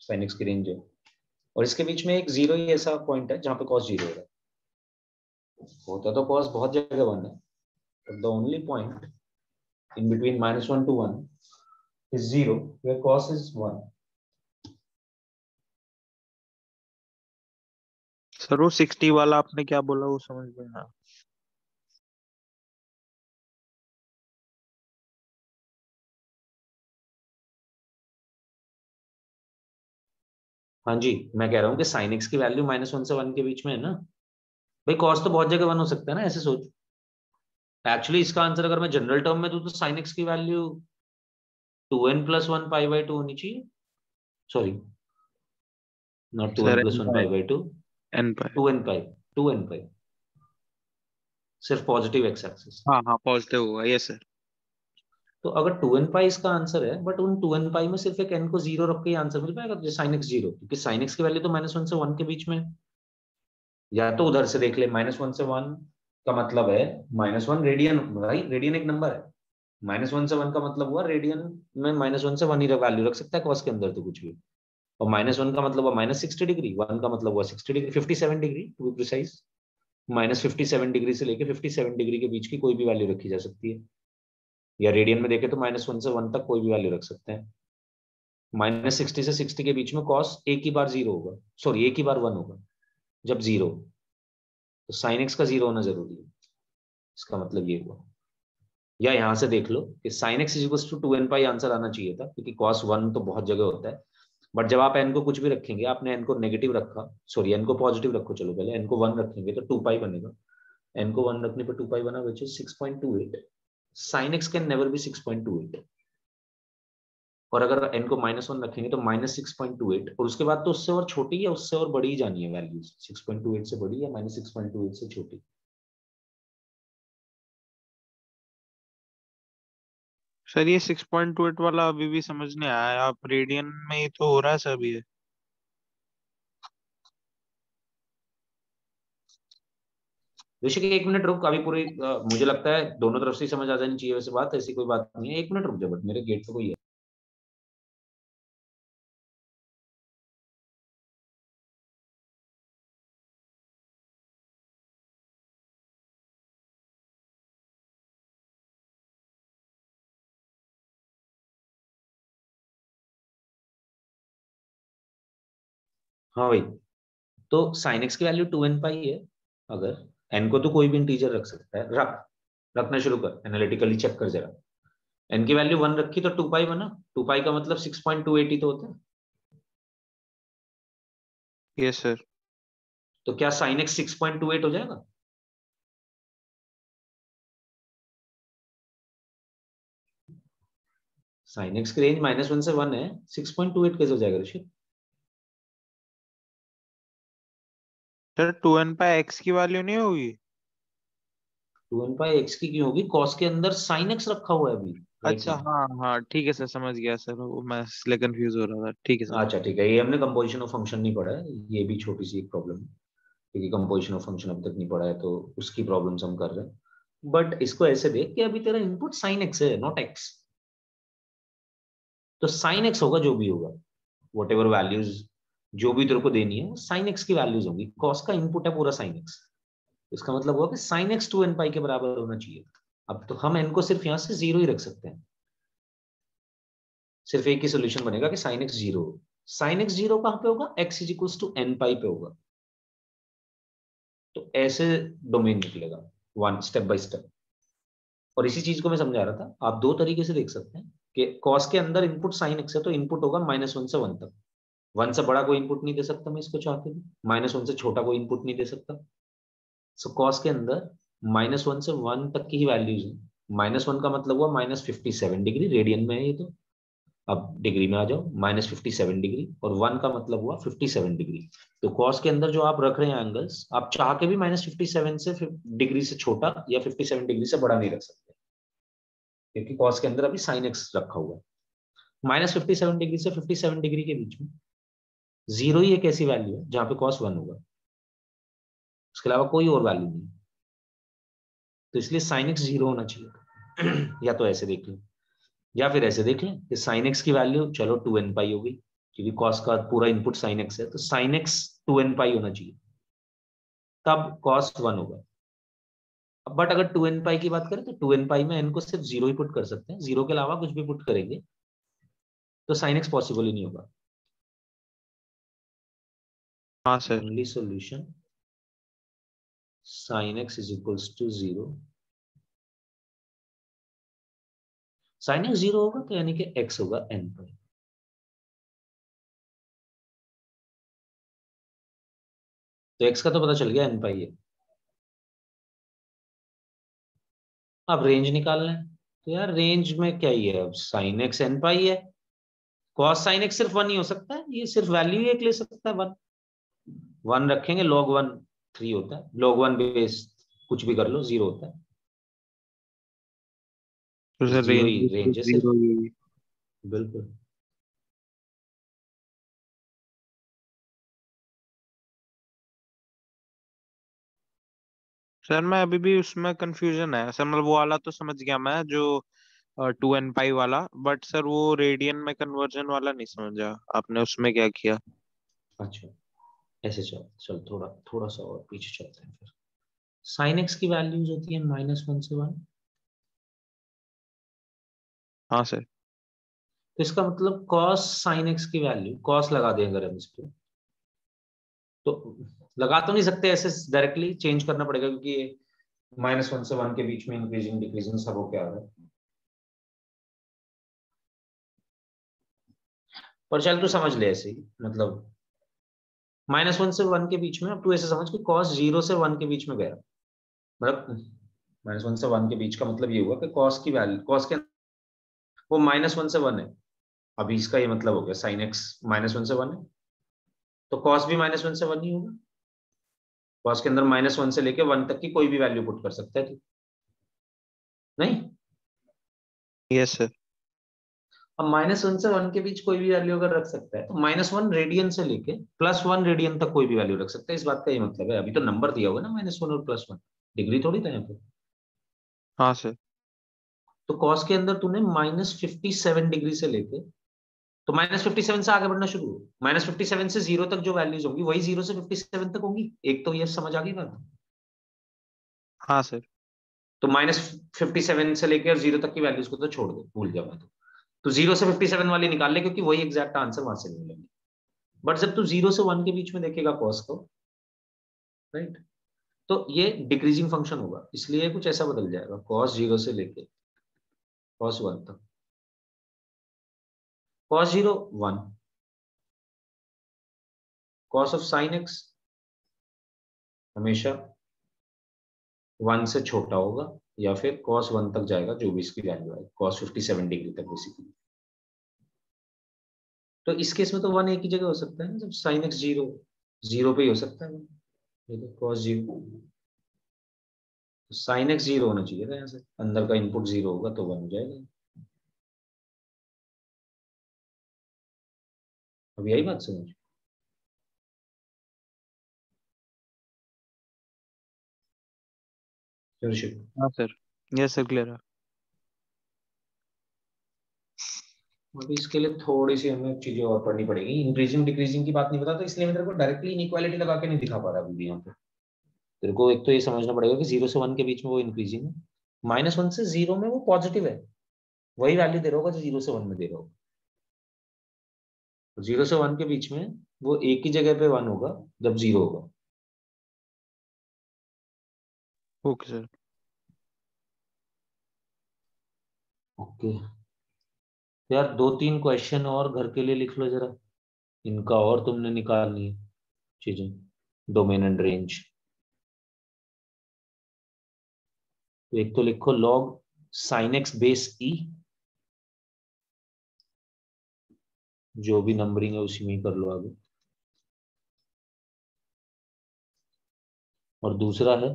B: sin x की रेंज है, और इसके बीच में एक 0 ही ऐसा पॉइंट है जहां पे cos 0 है। होता तो cos बहुत जगह 1 है, but the only point in between -1 to 1 is 0 where cos is 1।
C: Sir वो 60 वाला आपने क्या बोला, वो समझ में ना।
B: हाँ जी, मैं कह रहा हूँ कि sin x की वैल्यू -1 से 1 के बीच में है ना भाई, cos तो बहुत जगह 1 हो सकता है ना, ऐसे सोच। एक्चुअली इसका आंसर अगर मैं जनरल टर्म में दूं तो sin x की वैल्यू 2n + 1 π/2 होनी चाहिए। Sorry, not 2n
C: sir
B: +
C: n
B: 1
C: पाए,
B: π/2,
C: n पाए।
B: 2n π, सिर्फ पॉजिटिव एक्स एक्सिस।
C: हाँ हाँ, पॉजिटिव होगा, ये सर।
B: तो अगर 2n π इसका आंसर है, बट उन 2n π में सिर्फ एक n को 0 रख के ही आंसर मिल पाएगा, तो sin x 0, क्योंकि sin x की वैल्यू तो -1 से 1 के बीच में है। या तो उधर से देख ले, -1 से 1 का मतलब है -1 रेडियन, भाई रेडियन एक नंबर है। -1 से 1 का मतलब हुआ रेडियन में -1 से 1 ही वैल्यू रख सकता है cos के अंदर तो कुछ भी। और -1 का मतलब हुआ -60 डिग्री, 1 का मतलब हुआ 60 degree, 57 degree to be precise. -57 degree से लेके 57 डिग्री के बीच की कोई भी वैल्यू रखी जा सकती है, या रेडियन में देखे तो -1 से 1 तक कोई भी वैल्यू रख सकते हैं। -60 से 60 के बीच में cos एक ही बार 0 होगा, सॉरी एक ही बार 1 होगा जब 0, तो sin x का 0 होना जरूरी है। इसका मतलब ये हुआ, या यहां से देख लो कि sin x = 2n π आंसर आना चाहिए था, क्योंकि cos 1 तो बहुत जगह होता है। बट जब आप n को कुछ भी रखेंगे, आपने n को नेगेटिव रखा, सॉरी n को पॉजिटिव रखो, चलो पहले n को 1 रखेंगे तो 2π बनेगा, n को 1 रखने पर 2π बना, which is 6.28। sin x can never be 6.28, और अगर n को -1 रखेंगे तो -6.28, और उसके बाद तो उससे और छोटी या उससे और बड़ी ही जानी है वैल्यूज, 6.28 से बड़ी या -6.28 से छोटी।
C: सर ये 6.28 वाला अभी भी समझ नहीं आया, आप रेडियन में ही तो हो रहा है सर ये।
B: ऋषिक 1 मिनट रुक, अभी पूरी मुझे लगता है दोनों तरफ से समझ आ जानी चाहिए वैसे बात, ऐसी कोई बात नहीं है। 1 मिनट रुक जा, बट मेरे गेट पे कोई है। हाँ भाई, तो sin x की वैल्यू 2n पाई है। अगर n को तो कोई भी इंटीजर रख सकता है, रखना शुरू कर, एनालिटिकली चेक कर जरा। n की वैल्यू 1 रखी तो 2 पाई बना, 2 पाई का मतलब 6.280 तो होता है।
C: Yes sir.
B: तो क्या sin x 6.28 हो जाएगा? sin x की रेंज -1 से 1 है, 6.28 कैसे हो जाएगा ऋषि?
C: सर 2n पाई x की वैल्यू नहीं होगी?
B: 2n पाई x की क्यों होगी? cos के अंदर sin x रखा हुआ है अभी राइट
C: अच्छा
B: नाउ।
C: हाँ हाँ ठीक है सर, समझ गया सर, वो मैं इसलिए कंफ्यूज हो रहा था। ठीक है सर।
B: अच्छा ठीक है, ये हमने कंपोजिशन ऑफ फंक्शन नहीं पढ़ा है, ये भी छोटी सी एक प्रॉब्लम है, क्योंकि कंपोजिशन ऑफ फंक्शन अभी तक नहीं पढ़ा है तो उसकी प्रॉब्लम्स हम कर रहे हैं। बट इसको ऐसे देख कि अभी तेरा इनपुट sin x है, नॉट x। तो sin x होगा जो भी होगा, वट एवर वैल्यूज जो भी तेरे को देनी है वो sin x की वैल्यूज होंगी। cos का इनपुट है पूरा sin x, इसका मतलब हुआ कि sin x 2n पाई के बराबर होना चाहिए। अब तो हम n को सिर्फ यहां से 0 ही रख सकते हैं, सिर्फ एक ही सोल्यूशन बनेगा कि sin x 0 हो। sin x 0 कहां पे होगा? x is equals to n pi पे होगा। तो ऐसे डोमेन निकलेगा, वन स्टेप बाय स्टेप। और इसी चीज को मैं समझा रहा था, आप दो तरीके से देख सकते हैं कि cos के अंदर इनपुट sin x है तो इनपुट होगा -1 से 1 तक। 1 से बड़ा कोई इनपुट नहीं दे सकता मैं इसको चाहते भी, -1 से छोटा कोई इनपुट नहीं दे सकता। सो cos के अंदर -1 से 1 तक की ही वैल्यूज है। -1 का मतलब हुआ -57 डिग्री, रेडियन में है ये तो। अब डिग्री में आ जाओ, -57 डिग्री, और 1 का मतलब हुआ 57 डिग्री। तो cos के अंदर जो आप रख रहे हैं एंगल्स, आप चाह के भी -57 से डिग्री से छोटा या 57 डिग्री से बड़ा नहीं रख सकते, क्योंकि cos के अंदर अभी sin x रखा हुआ है। -57 डिग्री से 57 डिग्री के बीच में 0 ही एक ऐसी वैल्यू है जहां पे cos 1 होगा, उसके अलावा कोई और वैल्यू नहीं। तो इसलिए sin x 0 होना चाहिए। या तो ऐसे देख लें, या फिर ऐसे देख लें कि sin x की वैल्यू चलो 2n पाई होगी, क्योंकि cos का पूरा इनपुट sin x है, तो sin x 2n पाई होना चाहिए, तब cos 1 होगा। बट अगर 2n पाई की बात करें तो 2n पाई में n को सिर्फ 0 ही पुट कर सकते हैं, 0 के अलावा कुछ भी पुट करेंगे तो sin x पॉसिबल ही नहीं होगा।
C: हाँ sir.
B: Only solution sin x is equals to 0। sin x 0 होगा तो यानी कि x होगा n पर। तो x का तो पता चल गया n पाई है। अब रेंज निकालना है, तो यार रेंज में क्या ही है, अब sin x n पाई है, cos sin x सिर्फ 1 ही हो सकता है, ये सिर्फ वैल्यू ही एक ले सकता है 1। 1 रखेंगे, log 1 3 होता है, log 1 बेस कुछ भी कर लो 0 होता है।
C: तो सर
B: जीरो
C: रेंज
B: ही
C: भी
B: रेंज है सिर्फ,
C: 0 ही होगी।
B: बिल्कुल।
C: सर मैं अभी भी उसमें कंफ्यूजन है सर, मतलब वो वाला तो समझ गया मैं जो 2n पाई वाला, बट सर वो रेडियन में कन्वर्जन वाला नहीं समझा आपने, उसमें क्या किया?
B: अच्छा ऐसे चल चल, थोड़ा थोड़ा सा और पीछे चलते हैं फिर। sin x की वैल्यूज होती है -1 से 1।
C: हाँ सर।
B: तो इसका मतलब cos sin x की वैल्यू, cos लगा दें अगर हम इस पे, तो लगा तो नहीं सकते ऐसे डायरेक्टली, चेंज करना पड़ेगा, क्योंकि ये -1 से 1 के बीच में इंक्रीजिंग डिक्रीजिंग सब होके आ रहा है। पर चल तू समझ ले ऐसे ही, मतलब -1 से 1 के बीच में, अब तू ऐसे समझ कि cos 0 से 1 के बीच में गया, मतलब -1 से 1 के बीच का मतलब ये हुआ कि cos की वैल्यू, cos के वो -1 से 1 है। अभी इसका ये मतलब हो गया sin x -1 से 1 है, तो cos भी -1 से 1 ही होगा। cos के अंदर -1 से लेके 1 तक की कोई भी वैल्यू पुट कर सकता है तू, नहीं?
C: Yes sir.
B: अब -1 से 1 के बीच कोई भी वैल्यू अगर रख सकता है तो -1 रेडियन से लेके +1 रेडियन तक कोई भी वैल्यू रख सकता है, इस बात का ये मतलब है। अभी तो नंबर दिया हुआ है ना -1 और +1, डिग्री थोड़ी था यहाँ पे।
C: हाँ सर।
B: तो कॉस के अंदर तूने -57 डिग्री से लेके, तो -57 से आगे बढ़ना शुरू हो, -57 से 0 तक जो वैल्यूज होंगी वही 0 से 57 तक होंगी। एक तो ये समझ आ गई बात।
C: हाँ सर।
B: तो -57 से लेकर 0 तक की वैल्यूज को तो छोड़ दो, भूल जा मैं तो 0 से 57 वाली निकाल ले, क्योंकि वही एग्जैक्ट आंसर वहां से मिलेंगे। बट जब तू 0 से 1 के बीच में देखेगा कॉस को, राइट, तो ये डिक्रीजिंग फंक्शन होगा, इसलिए कुछ ऐसा बदल जाएगा, कॉस 0 से लेके कॉस 1 तक। Cos 0 1, cos of sine x हमेशा 1 से छोटा होगा, या फिर कॉस 1 तक जाएगा, जो भी इसकी वैल्यू है, कॉस 57 डिग्री तक बेसिकली। तो इस केस में तो 1 एक ही जगह हो सकता है ना, जब साइन एक्स 0 0 पे ही हो सकता है। ये तो कॉस 0, साइन एक्स 0 होना चाहिए था, यहाँ से अंदर का इनपुट 0 होगा तो 1 हो जाएगा। अब यही बात समझ।
C: हाँ सर। यस सर, क्लियर है।
B: अभी इसके लिए थोड़ी सी हमें चीजें और पढ़नी पड़ेगी, इंक्रीजिंग डिक्रीजिंग की बात नहीं पता, तो इसलिए मैं तेरे को डायरेक्टली इनइक्वालिटी लगा के नहीं दिखा पा रहा अभी भी यहाँ पे। तेरे को एक तो ये समझना पड़ेगा कि 0 से 1 के बीच में वो इंक्रीजिंग है, -1 से 0 में वो पॉजिटिव है, वही वैल्यू दे रहा होगा जो 0 से 1 में दे रहा होगा। 0 से 1 के बीच में वो एक ही जगह पे 1 होगा जब 0 होगा।
C: Okay sir.
B: ओके यार, 2-3 क्वेश्चन और घर के लिए लिख लो जरा, इनका और तुमने निकालनी है चीजें, डोमेन एंड रेंज। तो एक तो लिखो लॉग साइन एक्स बेस ई, जो भी नंबरिंग है उसी में ही कर लो आगे। और दूसरा है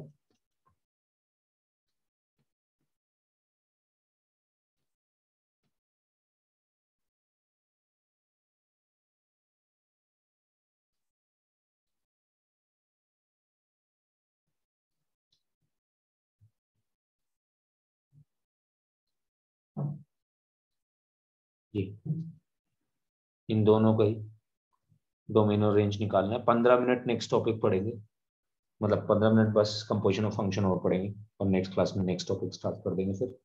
B: ये, इन दोनों का ही डोमेन और रेंज निकालना है। 15 मिनट नेक्स्ट टॉपिक पढ़ेंगे, मतलब 15 मिनट बस कंपोजिशन ऑफ फंक्शन और पढ़ेंगे, और नेक्स्ट क्लास में नेक्स्ट टॉपिक स्टार्ट कर देंगे फिर,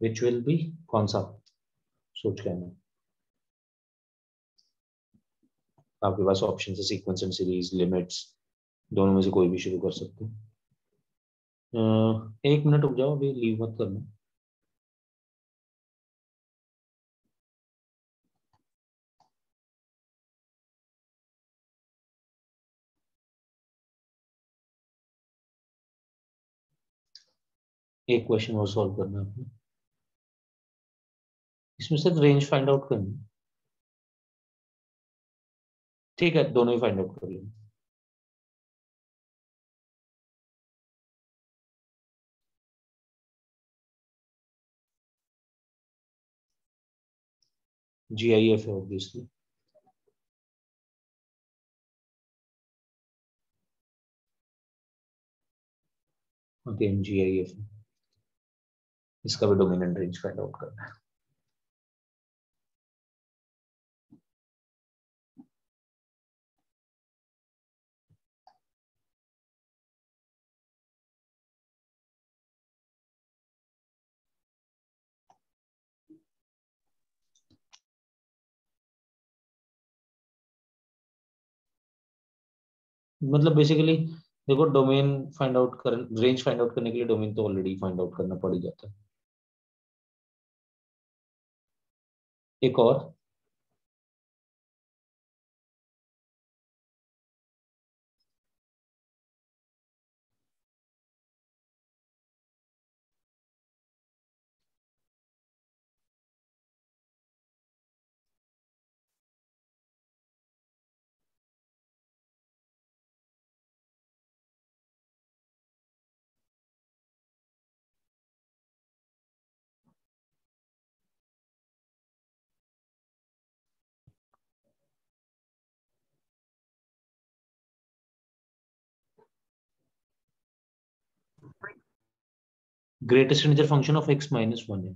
B: विच विल बी कौन सा, सोच के आना। आपके पास ऑप्शन है सीक्वेंस एंड सीरीज, लिमिट्स, दोनों में से कोई भी शुरू कर सकते हैं। 1 मिनट रुक जाओ, अभी लीव मत करना। एक क्वेश्चन और सॉल्व करना है आपने, इसमें सिर्फ रेंज फाइंड आउट करनी है। ठीक है, दोनों ही फाइंड आउट कर लेंगे। GIF है ऑब्वियसली। अगेन GIF है, इसका भी domain and range find out करना है। मतलब बेसिकली देखो, डोमेन फाइंड आउट कर, रेंज फाइंड आउट करने के लिए डोमेन तो ऑलरेडी फाइंड आउट करना पड़ ही जाता है। एक और, greatest integer function of x minus 1 है,